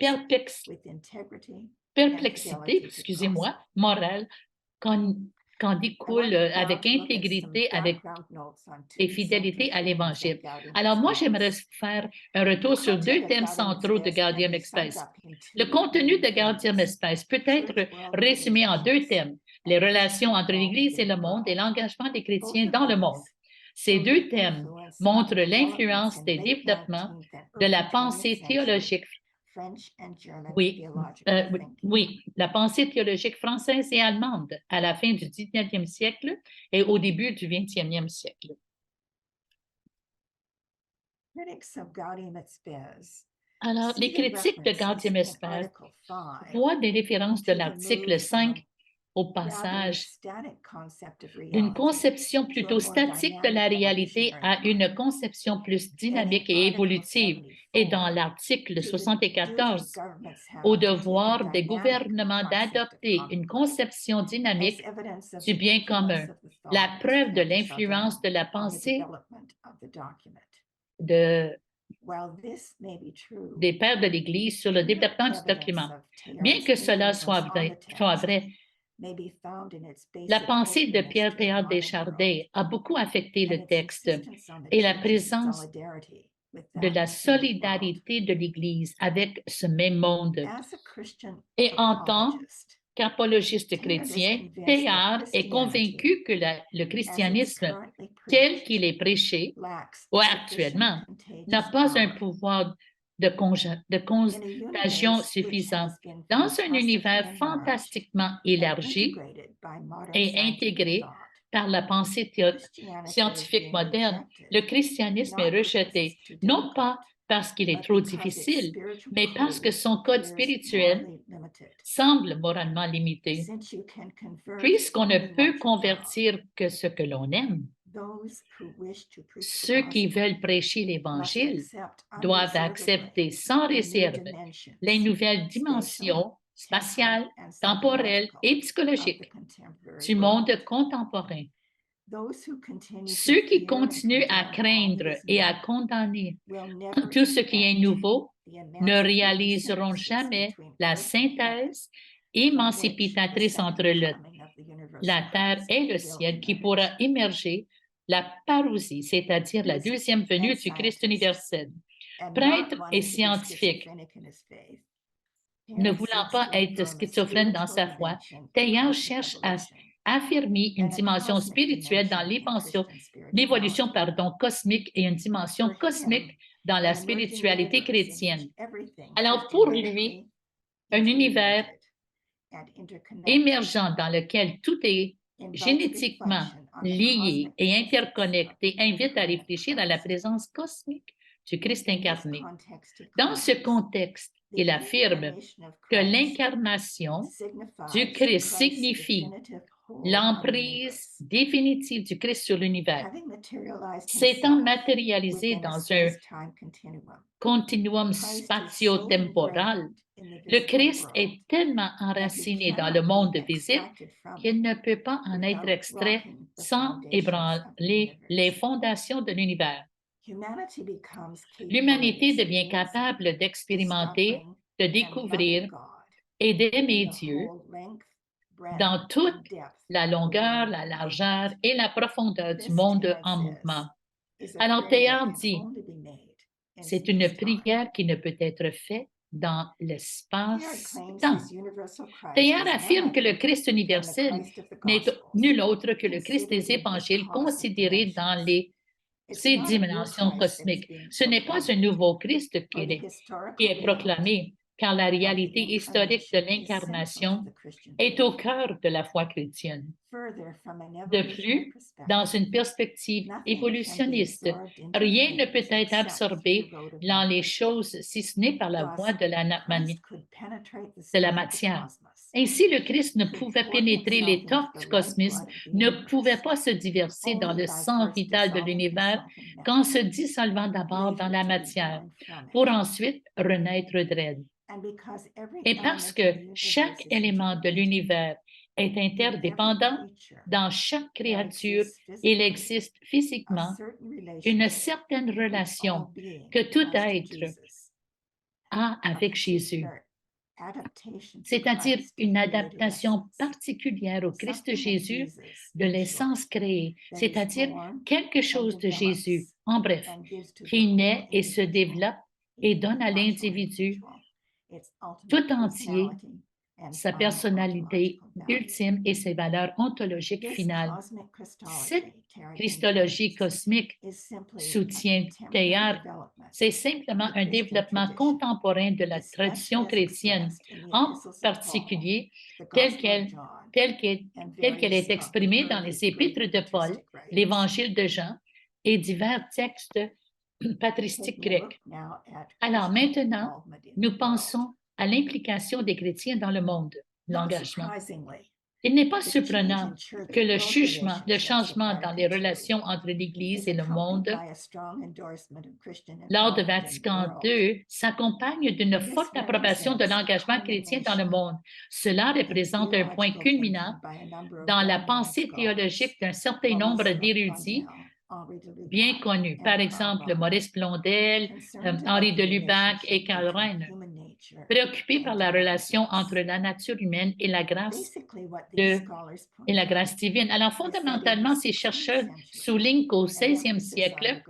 perplexités, morales qu'en découle avec intégrité et fidélité à l'Évangile. Alors moi, j'aimerais faire un retour sur deux thèmes centraux de Gaudium et Spes. Le contenu de Gaudium et Spes peut être résumé en deux thèmes: les relations entre l'Église et le monde et l'engagement des chrétiens dans le monde. Ces deux thèmes montrent l'influence des développements de la pensée théologique. La pensée théologique française et allemande à la fin du 19e siècle et au début du 20e siècle. Alors, les critiques de Gaudium et Spes voient des références de l'article 5 au passage d'une conception plutôt statique de la réalité à une conception plus dynamique et évolutive, et dans l'article 74, au devoir des gouvernements d'adopter une conception dynamique du bien commun, la preuve de l'influence de la pensée des pères de l'Église sur le développement du document. Bien que cela soit vrai, la pensée de Pierre Teilhard de Chardin a beaucoup affecté le texte et la présence de la solidarité de l'Église avec ce même monde. Et en tant qu'apologiste chrétien, Teilhard est convaincu que le christianisme tel qu'il est prêché actuellement n'a pas un pouvoir de contagion suffisant. Dans un univers fantastiquement élargi et intégré par la pensée scientifique moderne, le christianisme est rejeté, non pas parce qu'il est trop difficile, mais parce que son code spirituel semble moralement limité. Puisqu'on ne peut convertir que ce que l'on aime, ceux qui veulent prêcher l'Évangile doivent accepter sans réserve les nouvelles dimensions spatiales, temporelles et psychologiques du monde contemporain. Ceux qui continuent à craindre et à condamner tout ce qui est nouveau ne réaliseront jamais la synthèse émancipatrice entre la terre et le ciel qui pourra émerger la parousie, c'est-à-dire la deuxième venue du Christ universel. Prêtre et scientifique, ne voulant pas être schizophrène dans sa foi, Teilhard cherche à affirmer une dimension spirituelle dans l'évolution cosmique et une dimension cosmique dans la spiritualité chrétienne. Alors pour lui, un univers émergent dans lequel tout est génétiquement lié et interconnecté invite à réfléchir à la présence cosmique du Christ incarné. Dans ce contexte, il affirme que l'incarnation du Christ signifie l'emprise définitive du Christ sur l'univers. S'étant matérialisé dans un continuum spatio-temporal, le Christ est tellement enraciné dans le monde visible qu'il ne peut pas en être extrait sans ébranler les fondations de l'univers. L'humanité devient capable d'expérimenter, de découvrir et d'aimer Dieu dans toute la longueur, la largeur et la profondeur du monde en mouvement. Alors Teilhard dit, c'est une prière qui ne peut être faite dans l'espace-temps. Teilhard affirme que le Christ universel n'est nul autre que le Christ des évangiles considéré dans ces dimensions cosmiques. Ce n'est pas un nouveau Christ qui est proclamé, car la réalité historique de l'incarnation est au cœur de la foi chrétienne. De plus, dans une perspective évolutionniste, rien ne peut être absorbé dans les choses si ce n'est par la voie de la matière. Ainsi, le Christ ne pouvait pénétrer l'étoffe du cosmos, ne pouvait pas se diverser dans le sang vital de l'univers qu'en se dissolvant d'abord dans la matière, pour ensuite renaître d'elle. Et parce que chaque élément de l'univers est interdépendant, dans chaque créature, il existe physiquement une certaine relation que tout être a avec Jésus, c'est-à-dire une adaptation particulière au Christ Jésus de l'essence créée, c'est-à-dire quelque chose de Jésus, en bref, qui naît et se développe et donne à l'individu tout entier sa personnalité ultime et ses valeurs ontologiques finales. Cette christologie cosmique soutient Teilhard, c'est simplement un développement contemporain de la tradition chrétienne, en particulier telle qu'elle est exprimée dans les épîtres de Paul, l'Évangile de Jean et divers textes patristiques grecs. Alors maintenant, nous pensons à l'implication des chrétiens dans le monde, l'engagement. Il n'est pas surprenant que le changement dans les relations entre l'Église et le monde lors de Vatican II s'accompagne d'une forte approbation de l'engagement chrétien dans le monde. Cela représente un point culminant dans la pensée théologique d'un certain nombre d'érudits bien connus, par exemple Maurice Blondel, Henri de Lubac et Karl Rahner, préoccupés par la relation entre la nature humaine et la grâce divine. Alors, fondamentalement, ces chercheurs soulignent qu'au 16e siècle,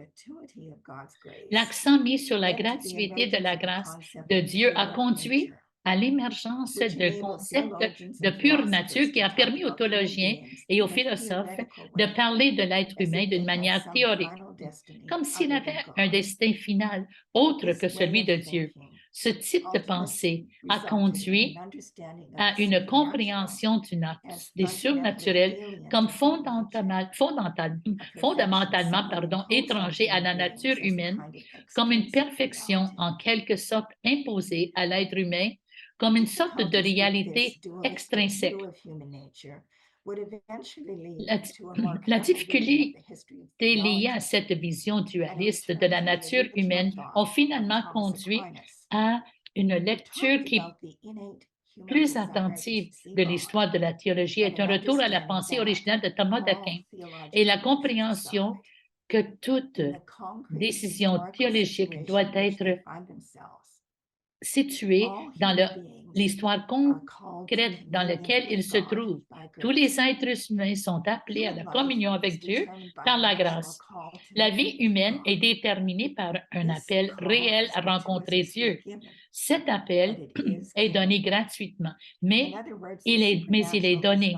l'accent mis sur la gratuité de la grâce de Dieu a conduit à l'émergence de concepts de pure nature qui a permis aux théologiens et aux philosophes de parler de l'être humain d'une manière théorique, comme s'il avait un destin final autre que celui de Dieu. Ce type de pensée a conduit à une compréhension des surnaturels comme fondamentalement étranger à la nature humaine, comme une perfection en quelque sorte imposée à l'être humain, comme une sorte de réalité extrinsèque. La difficulté liée à cette vision dualiste de la nature humaine ont finalement conduit à une lecture qui plus attentive de l'histoire de la théologie est un retour à la pensée originale de Thomas d'Aquin et la compréhension que toute décision théologique doit être situé dans l'histoire concrète dans laquelle ils se trouvent. Tous les êtres humains sont appelés à la communion avec Dieu par la grâce. La vie humaine est déterminée par un appel réel à rencontrer Dieu. Cet appel est donné gratuitement, mais il est donné.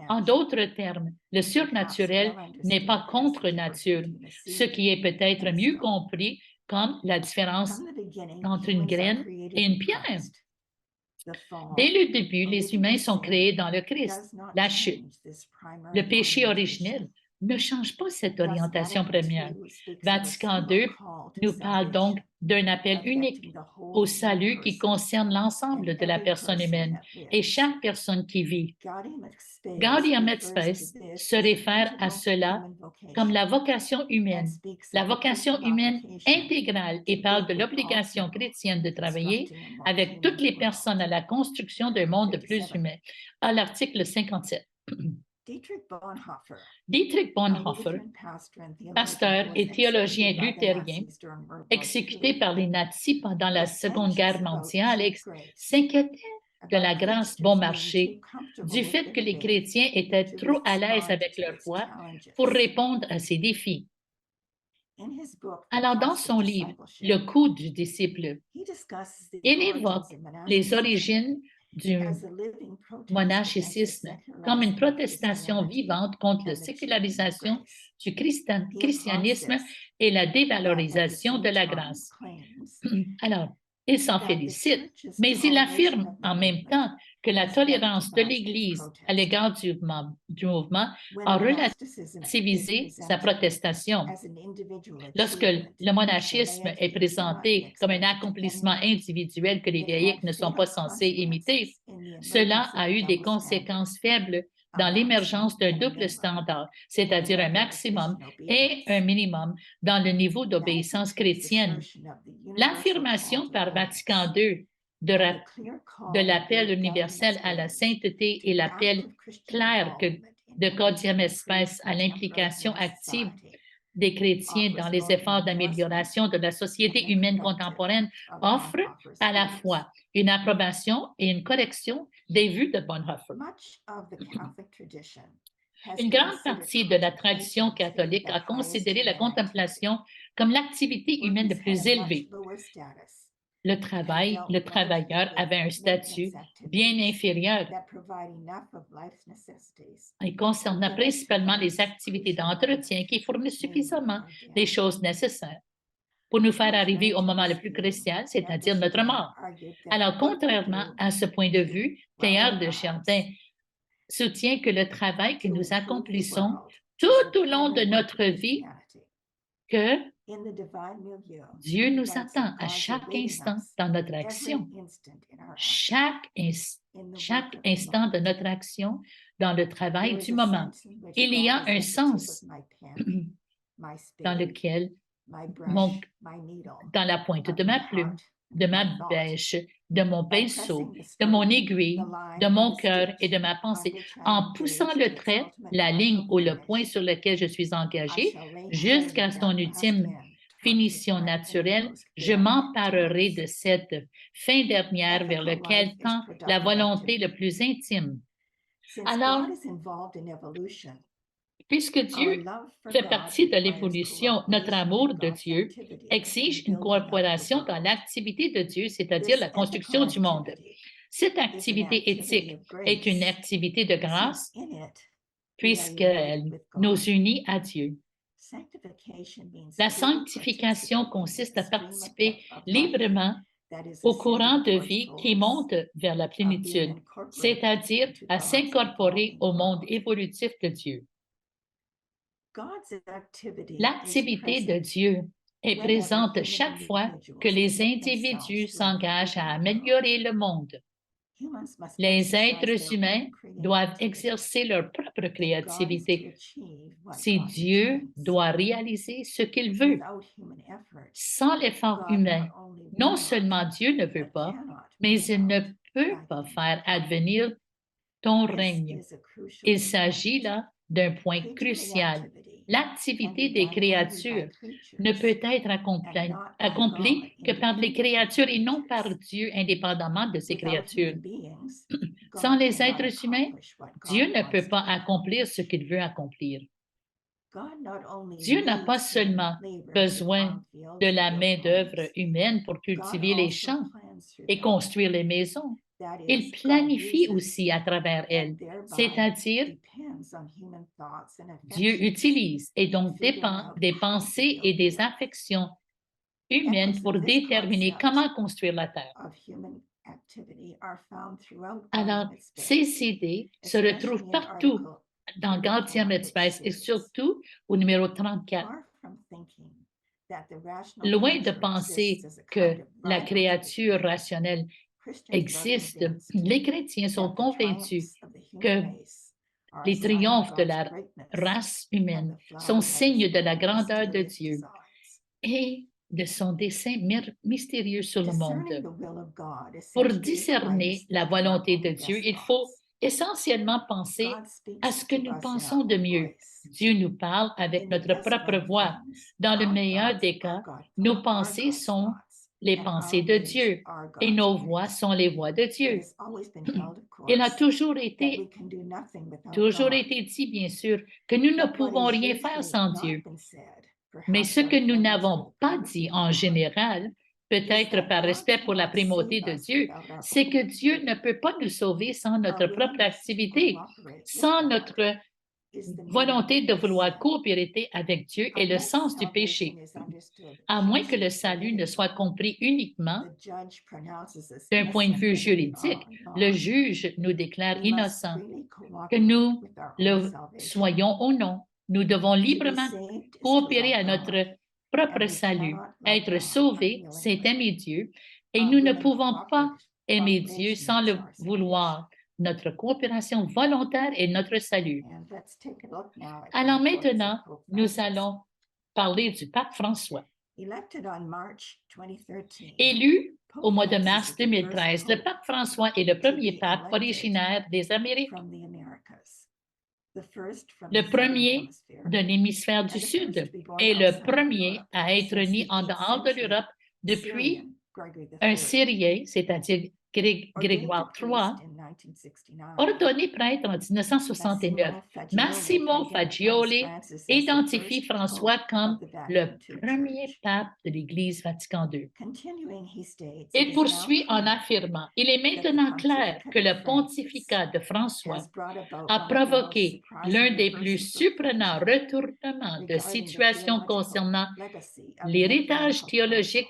En d'autres termes, le surnaturel n'est pas contre nature, ce qui est peut-être mieux compris comme la différence entre une graine et une pierre. Dès le début, les humains sont créés dans le Christ. La chute, le péché originel, ne change pas cette orientation première. Vatican II nous parle donc d'un appel unique au salut qui concerne l'ensemble de la personne humaine et chaque personne qui vit. Gaudium et Spes se réfère à cela comme la vocation humaine intégrale et parle de l'obligation chrétienne de travailler avec toutes les personnes à la construction d'un monde plus humain, à l'article 57. Dietrich Bonhoeffer, pasteur et théologien luthérien, exécuté par les nazis pendant la Seconde Guerre mondiale, s'inquiétait de la grâce bon marché, du fait que les chrétiens étaient trop à l'aise avec leur foi pour répondre à ces défis. Alors, dans son livre, Le coût du disciple, il évoque les origines du monasticisme comme une protestation vivante contre la sécularisation du christianisme et la dévalorisation de la grâce. Alors, il s'en félicite, mais il affirme en même temps que la tolérance de l'Église à l'égard du mouvement a relativisé sa protestation. Lorsque le monachisme est présenté comme un accomplissement individuel que les laïcs ne sont pas censés imiter, cela a eu des conséquences faibles dans l'émergence d'un double standard, c'est-à-dire un maximum et un minimum dans le niveau d'obéissance chrétienne. L'affirmation par Vatican II de l'appel universel à la sainteté et l'appel clair de Gaudium et Spes à l'implication active des chrétiens dans les efforts d'amélioration de la société humaine contemporaine offre à la fois une approbation et une correction des vues de Bonhoeffer. Une grande partie de la tradition catholique a considéré la contemplation comme l'activité humaine la plus élevée. Le travailleur avait un statut bien inférieur et concernant principalement les activités d'entretien qui fournissent suffisamment les choses nécessaires pour nous faire arriver au moment le plus crucial, c'est-à-dire notre mort. Alors, contrairement à ce point de vue, Teilhard de Chardin soutient que le travail que nous accomplissons tout au long de notre vie, que Dieu nous attend à chaque instant dans notre action. Chaque instant de notre action dans le travail du moment. Il y a un sens dans lequel, dans la pointe de ma plume, de ma bêche, de mon pinceau, de mon aiguille, de mon cœur et de ma pensée, en poussant le trait, la ligne ou le point sur lequel je suis engagé, jusqu'à son ultime finition naturelle, je m'emparerai de cette fin dernière vers laquelle tend la volonté le plus intime. Alors, puisque Dieu fait partie de l'évolution, notre amour de Dieu exige une coopération dans l'activité de Dieu, c'est-à-dire la construction du monde. Cette activité éthique est une activité de grâce puisqu'elle nous unit à Dieu. La sanctification consiste à participer librement au courant de vie qui monte vers la plénitude, c'est-à-dire à s'incorporer au monde évolutif de Dieu. L'activité de Dieu est présente chaque fois que les individus s'engagent à améliorer le monde. Les êtres humains doivent exercer leur propre créativité. Si Dieu doit réaliser ce qu'il veut, sans l'effort humain, non seulement Dieu ne veut pas, mais il ne peut pas faire advenir ton règne. Il s'agit là d'un point crucial. L'activité des créatures ne peut être accomplie que par les créatures et non par Dieu indépendamment de ces créatures. Sans les êtres humains, Dieu ne peut pas accomplir ce qu'il veut accomplir. Dieu n'a pas seulement besoin de la main-d'œuvre humaine pour cultiver les champs et construire les maisons. Il planifie aussi à travers elles, c'est-à-dire Dieu utilise et donc dépend des pensées et des affections humaines pour déterminer comment construire la terre. Alors, ces idées se retrouvent partout dans Gaudium et Spes et surtout au numéro 34. Loin de penser que la créature rationnelle existe, les chrétiens sont convaincus que les triomphes de la race humaine sont signes de la grandeur de Dieu et de son dessein mystérieux sur le monde. Pour discerner la volonté de Dieu, il faut essentiellement penser à ce que nous pensons de mieux. Dieu nous parle avec notre propre voix. Dans le meilleur des cas, nos pensées sont les pensées de Dieu et nos voix sont les voix de Dieu. Il a toujours été dit, bien sûr, que nous ne pouvons rien faire sans Dieu. Mais ce que nous n'avons pas dit en général, peut-être par respect pour la primauté de Dieu, c'est que Dieu ne peut pas nous sauver sans notre propre activité, sans notre volonté de vouloir coopérer avec Dieu et le sens du péché, à moins que le salut ne soit compris uniquement d'un point de vue juridique. Le juge nous déclare innocents, que nous le soyons ou non. Nous devons librement coopérer à notre propre salut. Être sauvé, c'est aimer Dieu, et nous ne pouvons pas aimer Dieu sans le vouloir. Notre coopération volontaire est notre salut. Alors maintenant, nous allons parler du pape François. Élu au mois de mars 2013, le pape François est le premier pape originaire des Amériques, le premier de l'hémisphère du Sud et le premier à être né en dehors de l'Europe depuis un Syrien, c'est-à-dire Grégoire III, ordonné prêtre en 1969. Massimo Fagioli identifie François comme le premier pape de l'Église Vatican II. Il poursuit en affirmant: « Il est maintenant clair que le pontificat de François a provoqué l'un des plus surprenants retournements de situation concernant l'héritage théologique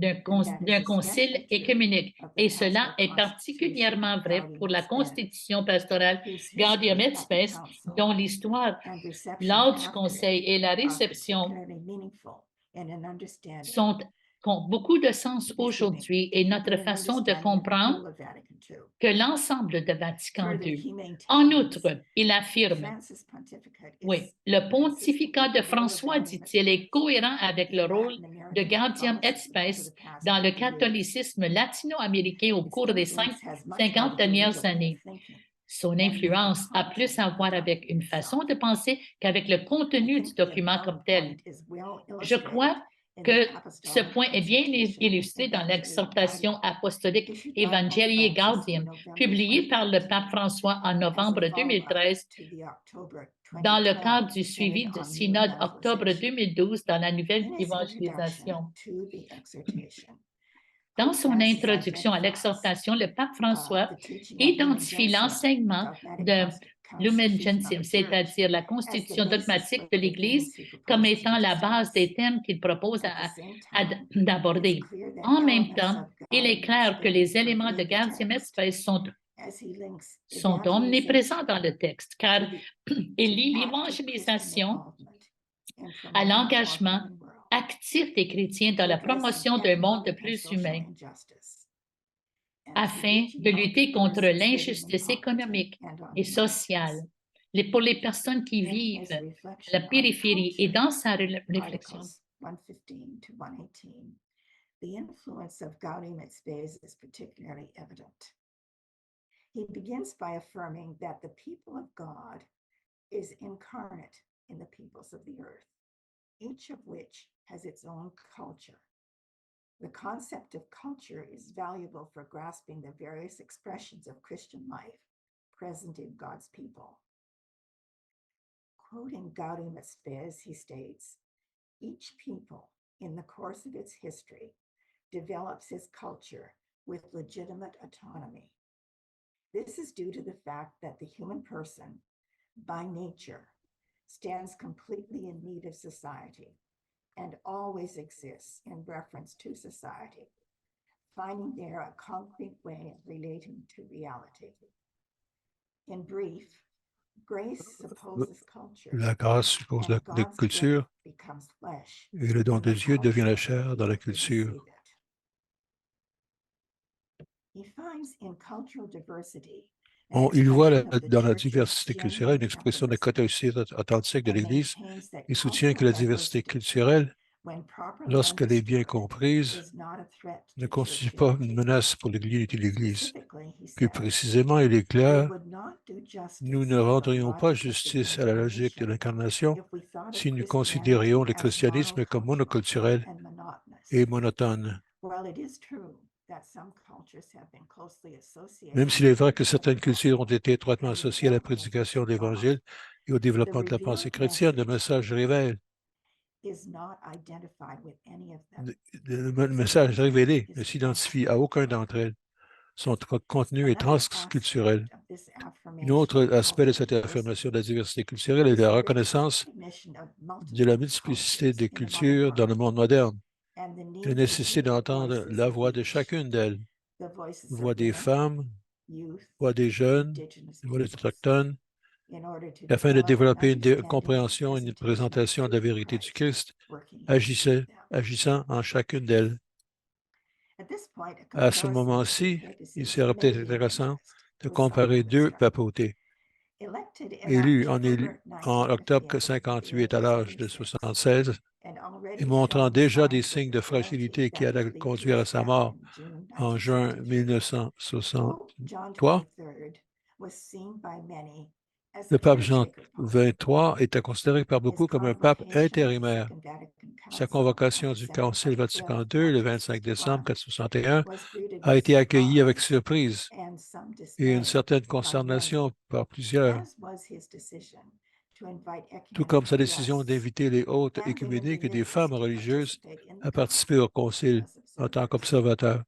d'un concile œcuménique, et cela est particulièrement vrai pour la constitution pastorale Gaudium et Spes, dont l'histoire, lors du conseil et la réception ont beaucoup de sens aujourd'hui, et notre façon de comprendre que l'ensemble de Vatican II. En outre, il affirme, oui, le pontificat de François, dit-il, est cohérent avec le rôle de Gaudium et Spes dans le catholicisme latino-américain au cours des 50 dernières années. Son influence a plus à voir avec une façon de penser qu'avec le contenu du document comme tel. Je crois que ce point est bien illustré dans l'exhortation apostolique Evangelii Gaudium, publiée par le pape François en novembre 2013 dans le cadre du suivi du synode octobre 2012 dans la nouvelle évangélisation. Dans son introduction à l'exhortation, le pape François identifie l'enseignement de Lumen Gentium, c'est-à-dire la constitution dogmatique de l'Église, comme étant la base des thèmes qu'il propose d'aborder. En même temps, il est clair que les éléments de Gaudium et Spes sont omniprésents dans le texte, car il lie l'évangélisation à l'engagement actif des chrétiens dans la promotion d'un monde plus humain, afin de lutter contre l'injustice économique et sociale pour les personnes qui vivent à la périphérie. Et dans sa réflexion, the influence of Gaudium et Spes is particularly evident. He begins by affirming that the people of God is incarnate in the peoples of the earth, each of which has its own culture. The concept of culture is valuable for grasping the various expressions of Christian life present in God's people. Quoting Gaudium et Spes, he states, each people in the course of its history develops its culture with legitimate autonomy. This is due to the fact that the human person, by nature, stands completely in need of society and always exists in reference to society, finding there a concrete way of relating to reality. In brief, grace supposes culture, La grâce suppose and la God's culture gift becomes flesh et le don in de the Dieu devient la culture chair dans la that precedes culture. it. He finds in cultural diversity an Il voit expression of the dans la church's diversité culturelle une genuine expression de la Catholicity, catholicisme authentique de and l'Église maintains that et soutient que cultural la diversité diversity, culturelle, when properly lorsqu'elle est bien understood, comprise, is not a threat ne to constitue church pas une unity. menace pour l'unité de l'Église. Specifically, he Plus says, précisément, il est we clair, would not do nous justice ne from rendrions pas logic of the justice à la logique de incarnation l'incarnation if we thought of si nous Christianity considérions le as christianisme comme monoculturel and monotonous. et monotone. While it is true that some cultures have been closely associated Même s'il est vrai que with certaines cultures ont gospel été étroitement and the associées à la development of prédication de Christian thought, l'Évangile et au développement de la revealed pensée chrétienne, le message révèle, is not identified with any of them. le message révélé ne s'identifie à aucun d'entre elles. Son contenu est Another transculturel. aspect of this Un affirmation autre of aspect de cultural cette diversity affirmation de la diversité culturelle est is la the reconnaissance recognition of de la multiple multiplicité des cultures in the modern cultures dans le world monde moderne, and the et need la to nécessité hear the d'entendre voices la of voix de each, chacune d'elles, the voices voix of des women, femmes, youth, voix des jeunes, indigenous voix des peoples, autochtones, in order to afin de develop an développer une understanding and compréhension et une presentation of présentation de la truth in vérité du Christ Christ, working in each of them. agissant en chacune d'elles. At this point, a À ce comparison of two moment-ci, il papacies serait may peut-être be of intéressant interest de with some comparer deux listeners. papautés. Elected in Élu October en octobre 1958 58 à l'âge de 76 and et already montrant showing déjà des signs of signes de the fragilité frailty qui that allaient would lead to conduire à his sa death mort in June en juin 1963. 1963, Pope John XXIII was seen by many as le a pape Jean caretaker pope. XXIII était considéré par His beaucoup comme un pape convocation of the intérimaire. Second Vatican Sa Council on convocation the du 22nd Concile of Vatican April II le 25 décembre 1961 1961 was greeted a with été accueillie avec surprise surprise and some et une dismay certaine by many, consternation par plusieurs, as was his decision to invite tout comme sa ecumenical décision guests d'inviter les hôtes and the écuméniques et des individuals femmes to religieuses participate in the à participer au Concile as en tant observers. qu'observateurs.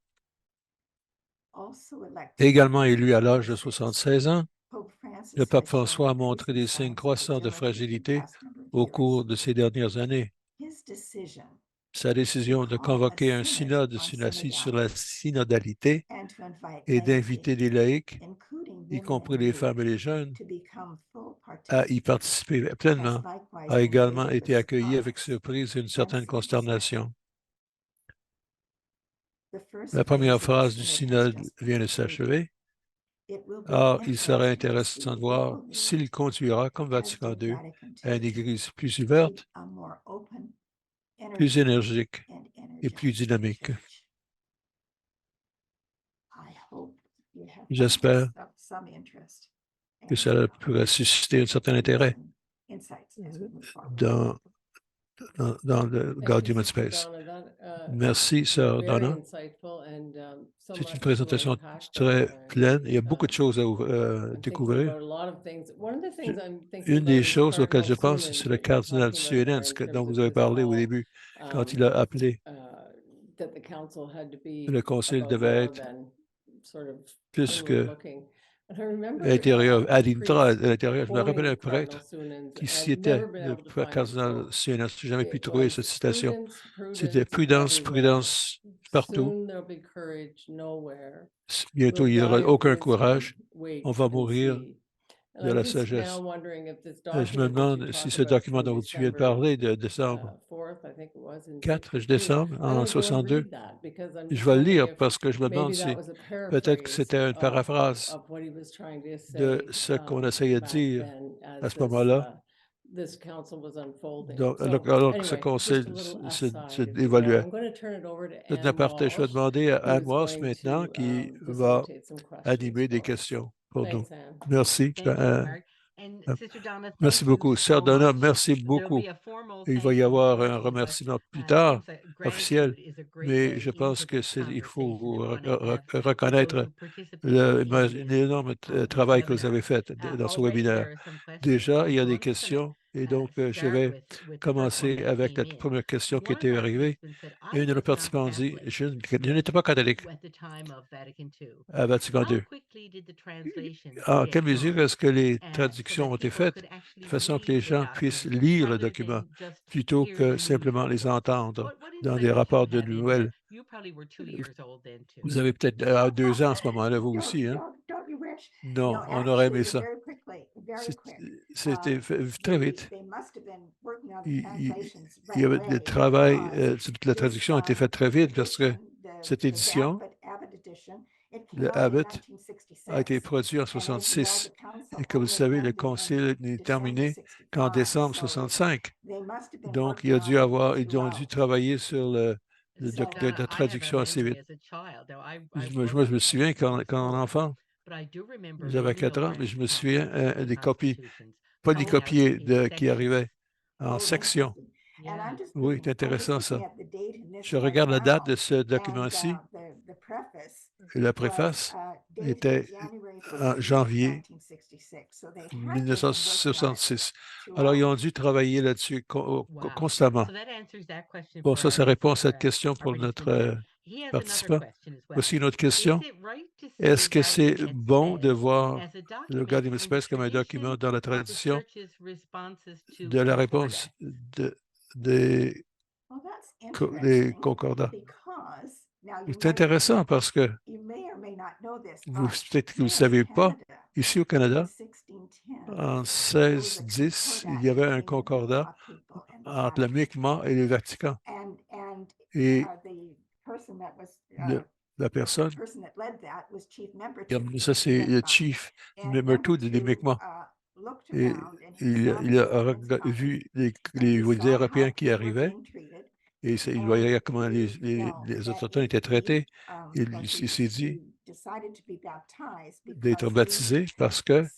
Also elected Également in élu à l'âge de 1966, 76 ans, Pope Francis le pape had shown François a montré des increasing signes signs of croissants de fragility for the fragilité past number of au years. cours de ces dernières années. His decision Sa décision de call a convoquer un synod synode on assis sur la synodality synodalité and to invite et d'inviter laity, les laïcs, including y women compris and les youth, femmes et les jeunes, to become full à y participants, participer has pleinement, likewise a been également greeted été with accueilli avec surprise surprise et une and certaine some dismay. consternation. The first La phase première of the phrase du synod has synode just been vient de completed. s'achever. It will be Or, il serait interesting to intéressant de see if voir it will s'il lead, conduira, comme as Vatican did II, Vatican à une II, église plus to ouverte, a more open, plus energetic, énergique and et plus energized dynamique. church. I hope you have found J'espère this of some interest que and ça pourrait susciter un certain intérêt some insights as we move forward. dans le Thank you, Gaudium et Sister Spes. Donna. That, Merci, Sœur very Donna. insightful and so C'est much une to présentation unpack très there. pleine. Il y a beaucoup de choses à I'm thinking découvrir. about a lot of things. One of the things I'm thinking Une about des is choses auxquelles je Cardinal pense, Suenens, c'est le what you were cardinal talking about there Suenens in dont terms vous of avez his parlé au call, début, quand il a appelé that the council had to be le Conseil about devait more être than sort of plus inward que looking. And I remember intérieur, a ad intra, à priest l'intérieur. Je me rappelle quoting un Cardinal prêtre Suenens, qui and I've never citait been le able to find the cardinal quote. Suenens. Je n'ai jamais pu It trouver was cette citation. prudence, C'était prudence prudence, everywhere. prudence partout. Soon there'll be courage nowhere. Bientôt, We'll il n'y aura die of aucun wisdom, courage. wait On va and mourir see. And de I'm la just now sagesse. wondering if this Je me document that you demande si talk ce about document from dont tu viens de December parler, de décembre 4th, I think it was in 4 62, décembre I'm en going to go and 62, read that because I'm je just vais le wondering lire if parce que je me maybe demande that si was a peut-être que paraphrase c'était une paraphrase of what he was trying to de say ce qu'on essayait de back dire then à as ce moment-là, this council was unfolding. alors que ce Anyway, conseil just a little se aside, if you will. évaluait. I'm going to turn it over to De Anne aparté, je vais Walsh, demander à who Anne is Walsh going maintenant to qui va facilitate some questions animer des for us. questions pour nous. Thanks, Anne. Merci. Thank you, Mark. Merci beaucoup. Sœur Donna, merci beaucoup. Il va y avoir un remerciement plus tard, officiel, mais je pense que il faut vous reconnaître l'énorme travail que vous avez fait dans ce webinaire. Déjà, il y a des questions et donc je vais commencer avec la première question qui était arrivée. Une de nos participants dit, je n'étais pas catholique à Vatican II. En quelle mesure est-ce que les traductions ont été faites de façon que les gens puissent lire le document plutôt que simplement les entendre dans des rapports de nouvelles? Vous avez peut-être 2 ans à ce moment-là, vous aussi, hein? Non, on aurait aimé ça. C'était très vite. Il y avait le travail, la traduction a été faite très vite parce que cette édition, le Abbott, a été produit en 1966. Et comme vous le savez, le concile n'est terminé qu'en décembre 1965. Donc, ils ont dû travailler sur la traduction assez vite. Moi, je me souviens quand enfant, j'avais 4 ans, mais je me souviens des copies, pas des copiés qui arrivaient en section. Oui, c'est intéressant ça. Je regarde la date de ce document-ci. La préface était en janvier 1966. Alors, ils ont dû travailler là-dessus constamment. Bon, ça répond à cette question pour notre participant. Voici une autre question. Est-ce que c'est bon de voir le Gaudium et Spes comme un document dans la tradition de la réponse des concordats? C'est intéressant parce que peut-être que vous ne savez pas, ici au Canada, en 1610, il y avait un concordat entre le Mi'kmaq et le Vatican. Et la personne, ça c'est le chief Membertou des Mi'kmaq. Et il a vu les Européens qui arrivaient et il voyait comment les Autochtones étaient traités. Il s'est dit d'être baptisé parce qu'il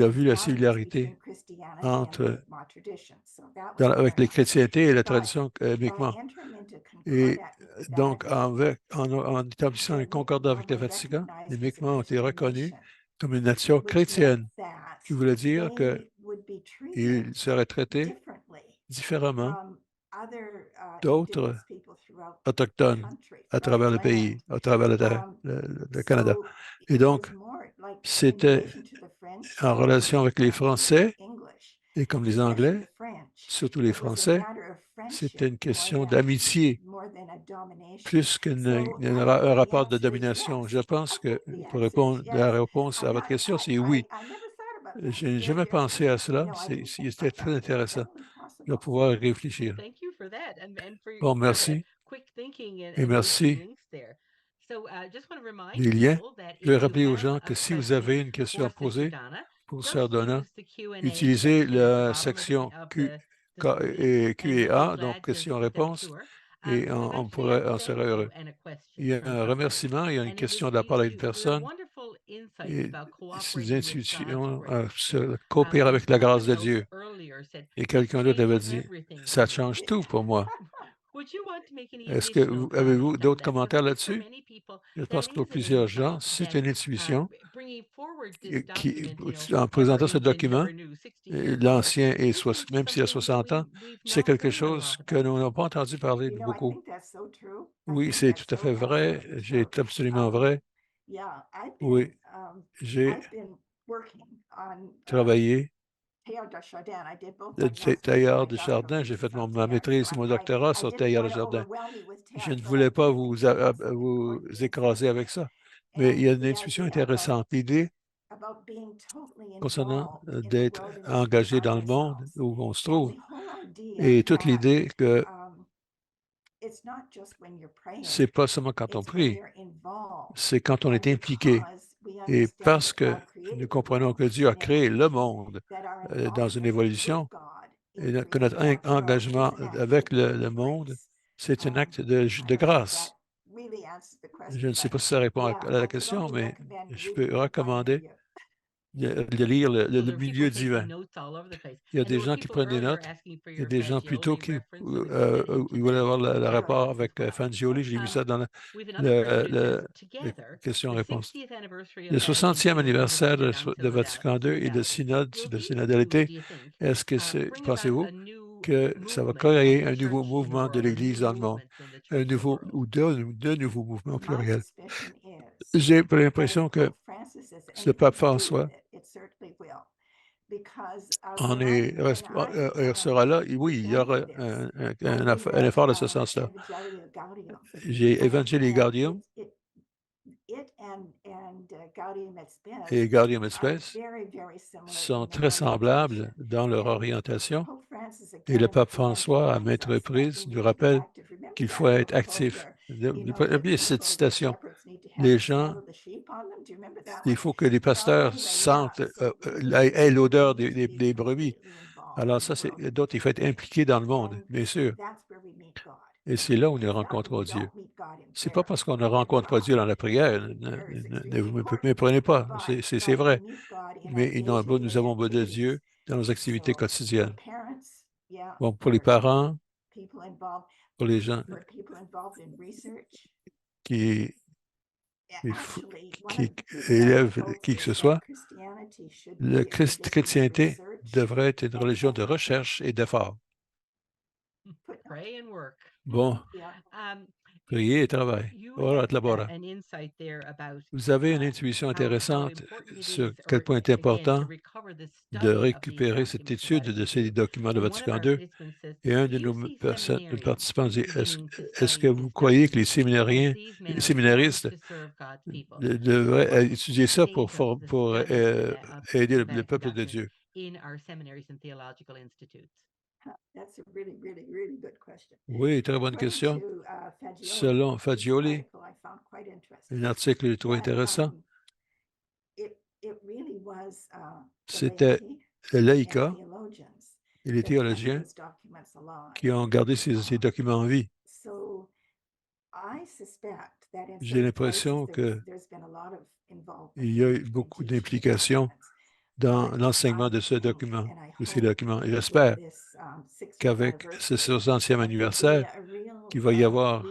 a vu la similarité avec les chrétientés et la tradition Mi'kmaq. Et donc, en établissant un concordat avec le Vatican, les Mi'kmaq ont été reconnus comme une nation chrétienne, qui voulait dire qu'ils seraient traités différemment d'autres autochtones à travers le pays, à travers le Canada. Et donc, c'était en relation avec les Français et comme les Anglais, surtout les Français, c'était une question d'amitié plus qu'un rapport de domination. Je pense que pour répondre à la réponse à votre question, c'est oui. Je n'ai jamais pensé à cela. C'était très intéressant. Je vais pouvoir y réfléchir. Bon, merci. Et merci des liens. Je vais rappeler aux gens que si vous avez une question à poser pour Sœur Donna, utilisez la section Q et A, donc questions-réponses, et on serait heureux. Il y a un remerciement, il y a une question de la part d'une personne. Et ces institutions coopèrent avec la grâce de Dieu. Et quelqu'un d'autre avait dit, ça change tout pour moi. Est-ce que avez-vous d'autres commentaires là-dessus? Je pense que pour plusieurs gens, c'est une institution qui, en présentant ce document, l'ancien, même s'il a 60 ans, c'est quelque chose que nous n'avons pas entendu parler de beaucoup. Oui, c'est tout à fait vrai. J'ai absolument vrai. Oui, j'ai travaillé Teilhard de Chardin. J'ai fait ma maîtrise et mon doctorat sur Teilhard de Chardin. Je ne voulais pas vous écraser avec ça, mais il y a une intuition intéressante. L'idée concernant d'être engagé dans le monde où on se trouve et toute l'idée que c'est pas seulement quand on prie, c'est quand on est impliqué. Et parce que nous comprenons que Dieu a créé le monde dans une évolution et que notre engagement avec le monde, c'est un acte de grâce. Je ne sais pas si ça répond à la question, mais je peux recommander de lire le milieu divin. Il y a des gens qui prennent des notes. Il y a des gens plutôt qui ils veulent avoir le rapport avec Fangioli. J'ai mis ça dans la question-réponse. Le 60e anniversaire de Vatican II et le synode de synodalité, est-ce que pensez-vous que ça va créer un nouveau mouvement de l'Église dans le monde, un nouveau ou deux nouveaux mouvements pluriels? J'ai l'impression que ce pape François sera là. Oui, il y aura un effort de ce sens-là. J'ai Evangelii Gaudium et Gaudium et Spes sont très semblables dans leur orientation et le pape François, à maintes reprises, nous rappelle qu'il faut être actif. Oubliez cette citation. Les gens, il faut que les pasteurs sentent, aient l'odeur des brebis. Alors ça, d'autres, il faut être impliqué dans le monde, bien sûr. Et c'est là où nous rencontrons Dieu. Ce n'est pas parce qu'on ne rencontre pas Dieu dans la prière, ne vous méprenez pas, c'est vrai. Mais nous avons besoin de Dieu dans nos activités quotidiennes. Bon, pour les parents, pour les gens qui élèvent qui que ce soit, la chrétienté devrait être une religion de recherche et d'effort. Bon, prier et travail. Vous avez une intuition intéressante sur quel point est important de récupérer cette étude de ces documents de Vatican II. Et un de nos participants dit, est-ce que vous croyez que les séminaristes devraient étudier ça pour aider le peuple de Dieu? Oui, très bonne question. Selon Fagioli, un article que j'ai trouvé intéressant, c'était l'AICA et les théologiens qui ont gardé ces documents en vie. J'ai l'impression qu'il y a eu beaucoup d'implications dans l'enseignement de ce document, de ces documents. Et j'espère qu'avec ce 60e anniversaire, qu'il va y avoir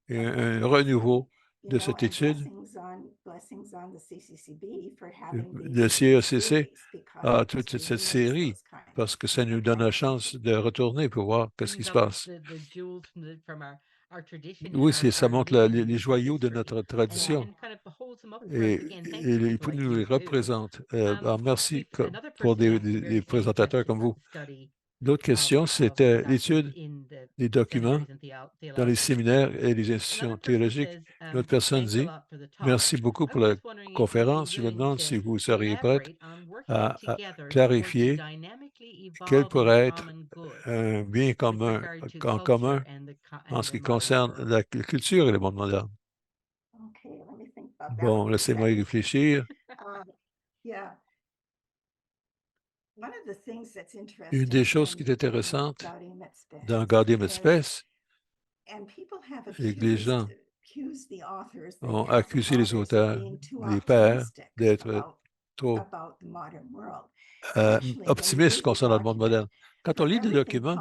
un renouveau de cette étude. Le CECC a toute cette série parce que ça nous donne la chance de retourner pour voir ce qui se passe. Oui, ça montre les joyaux de notre tradition et il nous les représente. Alors merci pour des présentateurs comme vous. L'autre question, c'était l'étude des documents dans les séminaires et les institutions théologiques. L'autre personne dit, merci beaucoup pour la conférence. Je me demande si vous seriez prête à clarifier quel pourrait être un bien commun en ce qui concerne la culture et le monde moderne. Bon, laissez-moi y réfléchir. Une des choses qui est intéressante dans Gaudium et Spes, c'est que les gens ont accusé les auteurs, les pères, d'être trop optimistes concernant le monde moderne. Quand on lit des documents,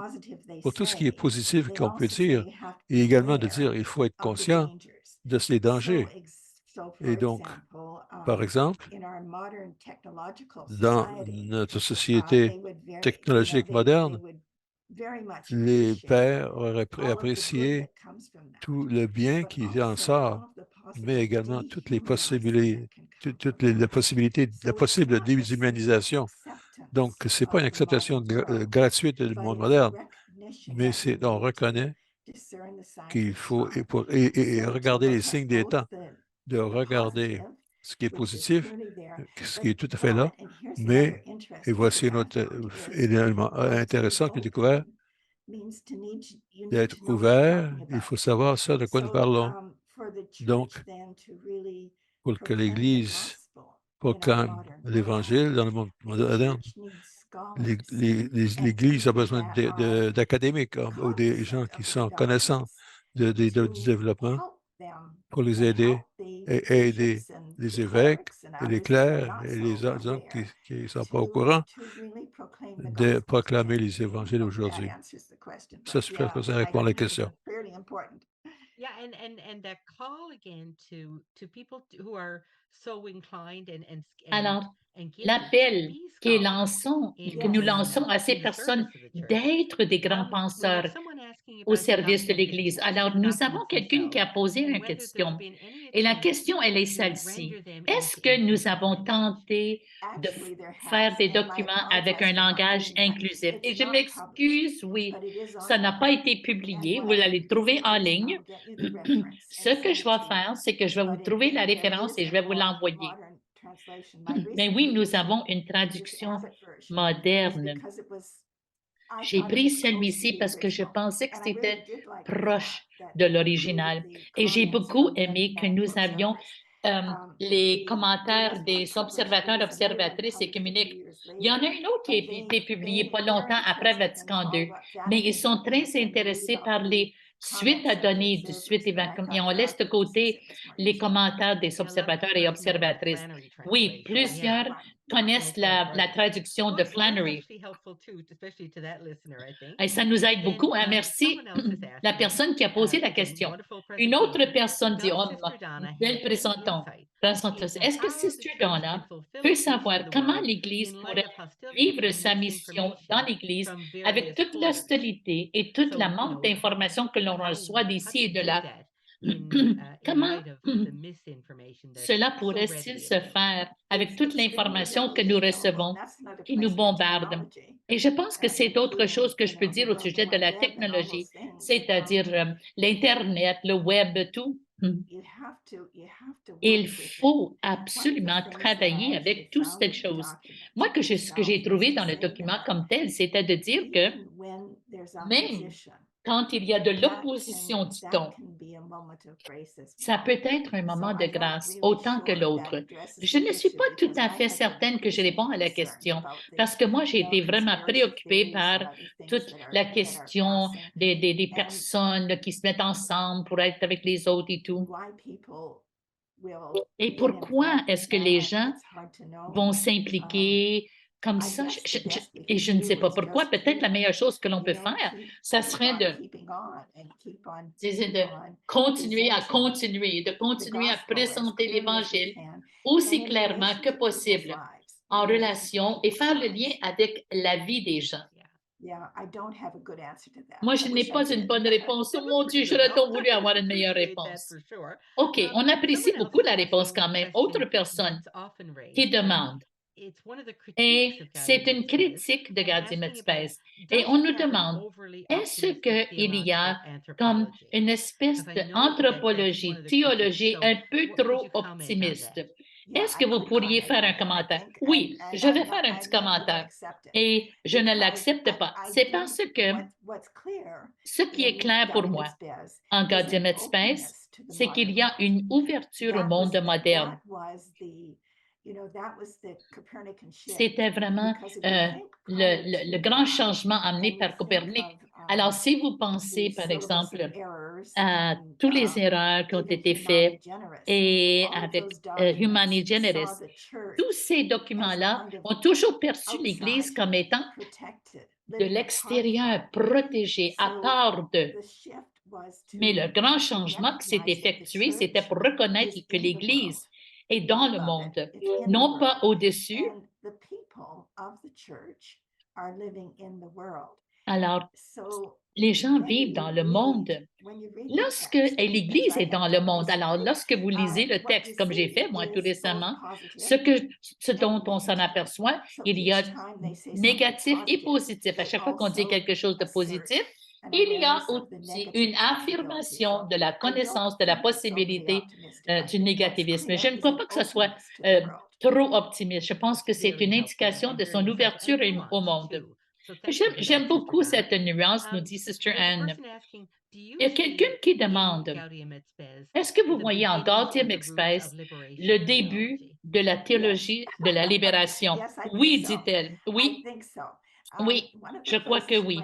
pour tout ce qui est positif qu'on peut dire, et également de dire qu'il faut être conscient de ces dangers. Et donc, par exemple, dans notre société technologique moderne, les pères auraient apprécié tout le bien qui en sort, mais également toutes les possibilités, la possible déshumanisation. Donc, ce n'est pas une acceptation gratuite du monde moderne, mais on reconnaît qu'il faut et regarder les signes des temps, de regarder ce qui est positif, ce qui est tout à fait là, mais, et voici un autre élément intéressant que j'ai découvert, d'être ouvert, il faut savoir ça de quoi nous parlons. Donc, pour que l'Église proclame l'Évangile dans le monde moderne, l'Église a besoin d'académiques ou des gens qui sont connaissants du développement pour les aider et aider les évêques et les clercs et les gens qui ne sont pas au courant de proclamer les évangiles aujourd'hui. Ça, je pense que ça répond à la question. Yeah, and that call again to people who are so inclined Alors, and gifted to l'appel be que scholars nous lançons à ces in the personnes service of the church. d'être des grands We penseurs have someone asking au about the service de document l'Église. Alors, nous avons quelqu'un qui a posé une and whether there's question. been any Et la attempt question, elle est to celle-ci. render them Est-ce into que nous inclusive avons language. tenté de faire des documents avec un langage inclusif? Et je m'excuse, oui, ça n'a pas été publié. Vous l'allez trouver en ligne. Ce que je vais faire, c'est que je vais vous trouver la référence et je vais vous l'envoyer. Mais oui, nous avons une traduction moderne. J'ai pris celui-ci parce que je pensais que c'était proche de l'original. Et j'ai beaucoup aimé que nous avions les commentaires des observateurs, observatrices et communiques. Il y en a une autre qui a été publiée pas longtemps après Vatican II, mais ils sont très intéressés par les suites à donner du suite évangélique. Et on laisse de côté les commentaires des observateurs et observatrices. Oui, plusieurs connaissent la traduction de Flannery. Et ça nous aide beaucoup. Hein? Merci la personne qui a posé la question. Une autre personne dit, oh, belle présentation. Est-ce que Sister Donna peut savoir comment l'Église pourrait vivre sa mission dans l'Église avec toute l'hostilité et toute la manque d'informations que l'on reçoit d'ici et de là? Comment cela pourrait-il se faire avec toute l'information que nous recevons, qui nous bombarde? Et je pense que c'est autre chose que je peux dire au sujet de la technologie, c'est-à-dire l'Internet, le Web, tout. Il faut absolument travailler avec toutes ces choses. Moi, ce que j'ai trouvé dans le document comme tel, c'était de dire que même quand il y a de l'opposition, dit-on, ça peut être un moment de grâce autant que l'autre. Je ne suis pas tout à fait certaine que je réponds à la question parce que moi, j'ai été vraiment préoccupée par toute la question des personnes qui se mettent ensemble pour être avec les autres et tout. Et pourquoi est-ce que les gens vont s'impliquer comme ça? Et je ne sais pas pourquoi. Peut-être la meilleure chose que l'on peut faire, ça serait de continuer à présenter l'Évangile aussi clairement que possible en relation et faire le lien avec la vie des gens. Moi, je n'ai pas une bonne réponse. Oh mon Dieu, j'aurais donc voulu avoir une meilleure réponse. OK, on apprécie beaucoup la réponse quand même. Autre personne qui demande. Et c'est une critique de Gardiner Medspace. Et on nous demande, est-ce qu'il y a comme une espèce d'anthropologie, théologie un peu trop optimiste? Est-ce que vous pourriez faire un commentaire? Oui, je vais faire un petit commentaire et je ne l'accepte pas. C'est parce que ce qui est clair pour moi en Gardiner Medspace, c'est qu'il y a une ouverture au monde moderne. C'était vraiment le grand changement amené par Copernic. Alors, si vous pensez, par exemple, à toutes les erreurs qui ont été faites et avec Humani Generis, tous ces documents-là ont toujours perçu l'Église comme étant de l'extérieur, protégée, à part d'eux. Mais le grand changement qui s'est effectué, c'était pour reconnaître que l'Église est dans le monde, non pas au-dessus. Alors, les gens vivent dans le monde. L'Église est dans le monde, alors lorsque vous lisez le texte, comme j'ai fait moi tout récemment, ce dont on s'en aperçoit, il y a négatif et positif. À chaque fois qu'on dit quelque chose de positif, il y a aussi une affirmation de la connaissance de la possibilité du négativisme. Je ne crois pas que ce soit trop optimiste. Je pense que c'est une indication de son ouverture au monde. J'aime beaucoup cette nuance, nous dit Sister Anne. Il y a quelqu'un qui demande, est-ce que vous voyez en Gaudium Express le début de la théologie de la libération? Oui, dit-elle. Oui. Oui, je crois que oui.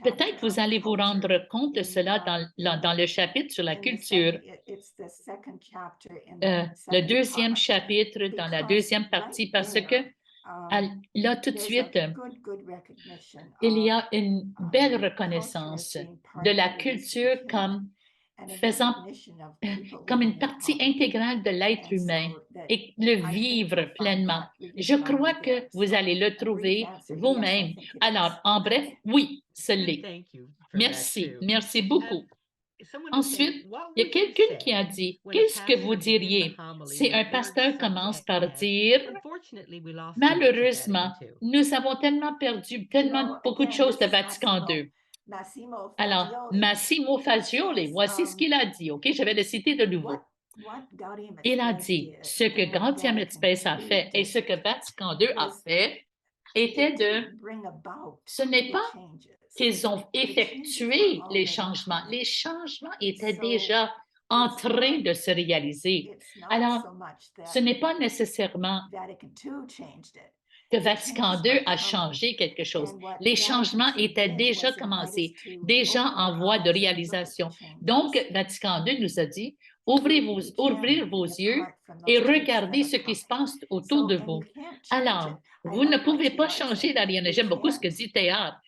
Peut-être vous allez vous rendre compte de cela dans le chapitre sur la culture. Le deuxième chapitre, dans la deuxième partie, parce que là, tout de suite, il y a une belle reconnaissance de la culture comme faisant comme une partie intégrale de l'être humain et le vivre pleinement. Je crois que vous allez le trouver vous-même. Alors, en bref, oui, ce l'est. Thank you for that Merci, too. merci beaucoup. Someone is saying, Ensuite, what il y a would you quelqu'un say qui a dit, when a qu'est-ce que vous pastor begins a diriez homily si with un words pasteur such commence as, par dire, unfortunately, we lost too much of malheureusement, Vatican II. nous avons tellement perdu beaucoup de choses de Vatican II. Alors, Massimo Fagioli, voici ce qu'il a dit, OK? Je vais le citer de nouveau. Il a dit, ce que Gaudium et Spes a fait et ce que Vatican II a fait était ce n'est pas qu'ils ont effectué les changements étaient déjà en train de se réaliser. Alors, ce n'est pas nécessairement que Vatican II a changé quelque chose. Les changements étaient déjà commencés, déjà en voie de réalisation. Donc, Vatican II nous a dit, ouvrir vos yeux et regardez ce qui se passe autour de vous. Alors, vous ne pouvez pas changer la réalité. J'aime beaucoup ce que dit Théâtre.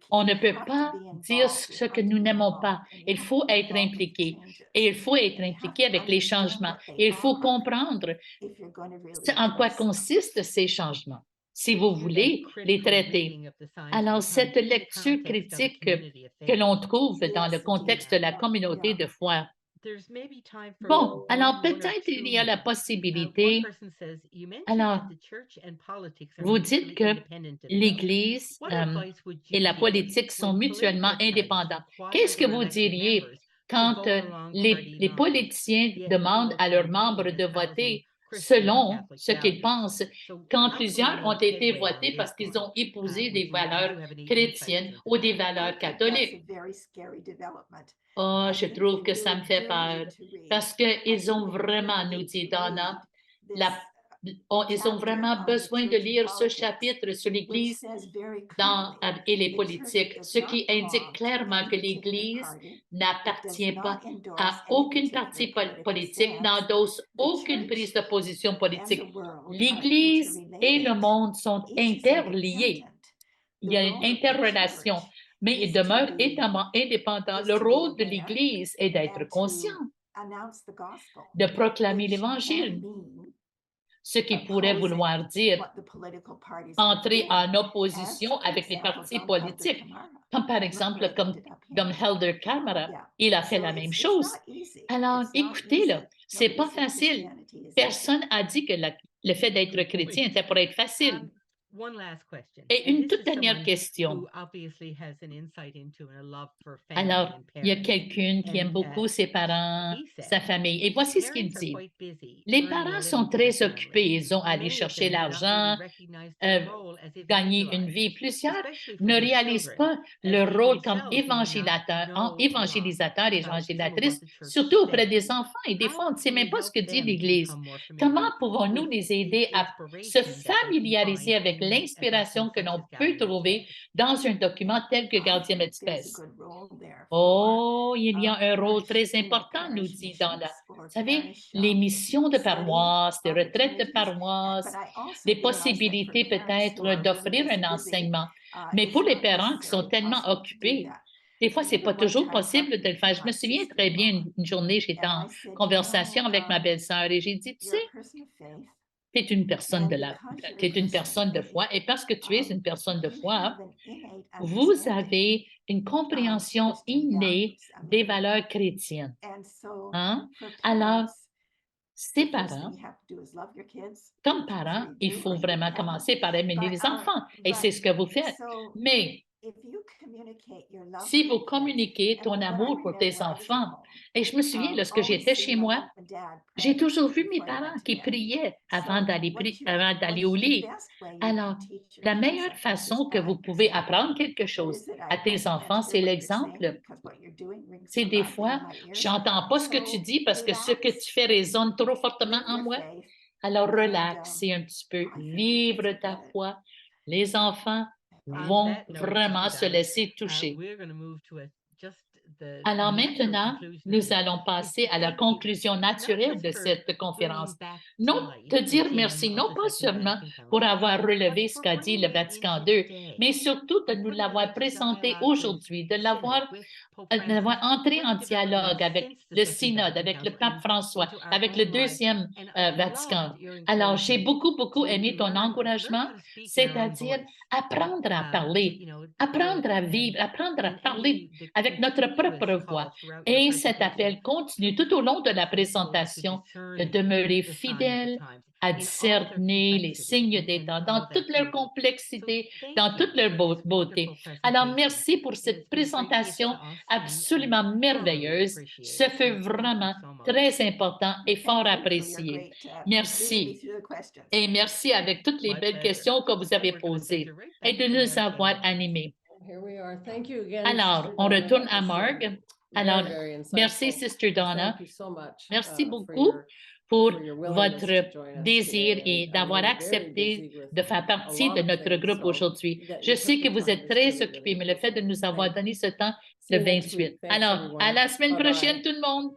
On ne peut pas dire ce que nous n'aimons pas. Il faut être impliqué. Et il faut être impliqué avec les changements. Et il faut comprendre en quoi consistent ces changements, si vous voulez les traiter. Alors, cette lecture critique que l'on trouve dans le contexte de la communauté de foi. Bon, alors peut-être il y a la possibilité. Alors, vous dites que l'Église et la politique sont mutuellement indépendants. Qu'est-ce que vous diriez quand les politiciens demandent à leurs membres de voter selon ce qu'ils pensent, quand plusieurs ont été votés parce qu'ils ont épousé des valeurs chrétiennes ou des valeurs catholiques? Oh, je trouve que ça me fait peur parce qu'ils ont vraiment, nous dit Donna, ils ont vraiment besoin de lire ce chapitre sur l'Église et les politiques, ce qui indique clairement que l'Église n'appartient pas à aucune partie politique, n'endosse aucune prise de position politique. L'Église et le monde sont interliés. Il y a une interrelation, mais ils demeurent étonnamment indépendants. Le rôle de l'Église est d'être conscient, de proclamer l'Évangile, ce qui pourrait vouloir dire entrer en opposition avec les partis politiques, comme par exemple comme Helder Camara, il a fait la même chose. Alors, écoutez, là, c'est pas facile. Personne n'a dit que le fait d'être chrétien était pour être facile. Et une toute dernière question. Alors, il y a quelqu'un qui aime beaucoup ses parents, sa famille. Et voici ce qu'il dit. Les parents sont très occupés. Ils ont allé chercher l'argent, gagner une vie. Plusieurs ne réalisent pas leur rôle comme évangélisateur, évangélisatrice, surtout auprès des enfants. Et des fois, on ne sait même pas ce que dit l'Église. Comment pouvons-nous les aider à se familiariser avec l'inspiration que l'on peut trouver dans un document tel que Gaudium et Spes? Oh, il y a un rôle très important, nous dit Donna. Vous savez, les missions de paroisse, les retraites de paroisse, les possibilités peut-être d'offrir un enseignement. Mais pour les parents qui sont tellement occupés, des fois, ce n'est pas toujours possible de le faire. Je me souviens très bien, une journée, j'étais en conversation avec ma belle-sœur et j'ai dit, tu sais, tu es une personne de foi et parce que tu es une personne de foi, vous avez une compréhension innée des valeurs chrétiennes. Hein? Alors, ces parents, comme parents, il faut vraiment commencer par aimer les enfants et c'est ce que vous faites. Mais si vous communiquez ton amour pour tes enfants, et je me souviens, lorsque j'étais chez moi, j'ai toujours vu mes parents qui priaient avant d'aller au lit. Alors, la meilleure façon que vous pouvez apprendre quelque chose à tes enfants, c'est l'exemple. C'est des fois, j'entends pas ce que tu dis parce que ce que tu fais résonne trop fortement en moi. Alors, relaxez un petit peu, vivre ta foi. Les enfants vont vraiment se laisser toucher. Alors maintenant, nous allons passer à la conclusion naturelle de cette conférence. Non, te dire merci, non pas seulement pour avoir relevé ce qu'a dit le Vatican II, mais surtout de nous l'avoir présenté aujourd'hui, de l'avoir entré en dialogue avec le synode, avec le pape François, avec le deuxième Vatican. Alors, j'ai beaucoup aimé ton encouragement, c'est-à-dire apprendre à parler, apprendre à vivre, apprendre à parler avec notre propre voix. Et cet appel continue tout au long de la présentation de demeurer fidèle, à discerner les signes des temps dans toute leur complexité, dans toute leur beauté. Alors, merci pour cette présentation absolument merveilleuse. Ce fut vraiment très important et fort apprécié. Merci. Et merci avec toutes les belles questions que vous avez posées et de nous avoir animés. Alors, on retourne à Marg. Alors, merci, Sister Donna. Merci beaucoup pour votre désir et d'avoir accepté de faire partie de notre groupe aujourd'hui. Je sais que vous êtes très occupés, mais le fait de nous avoir donné ce temps, le 28. Alors, à la semaine prochaine, tout le monde.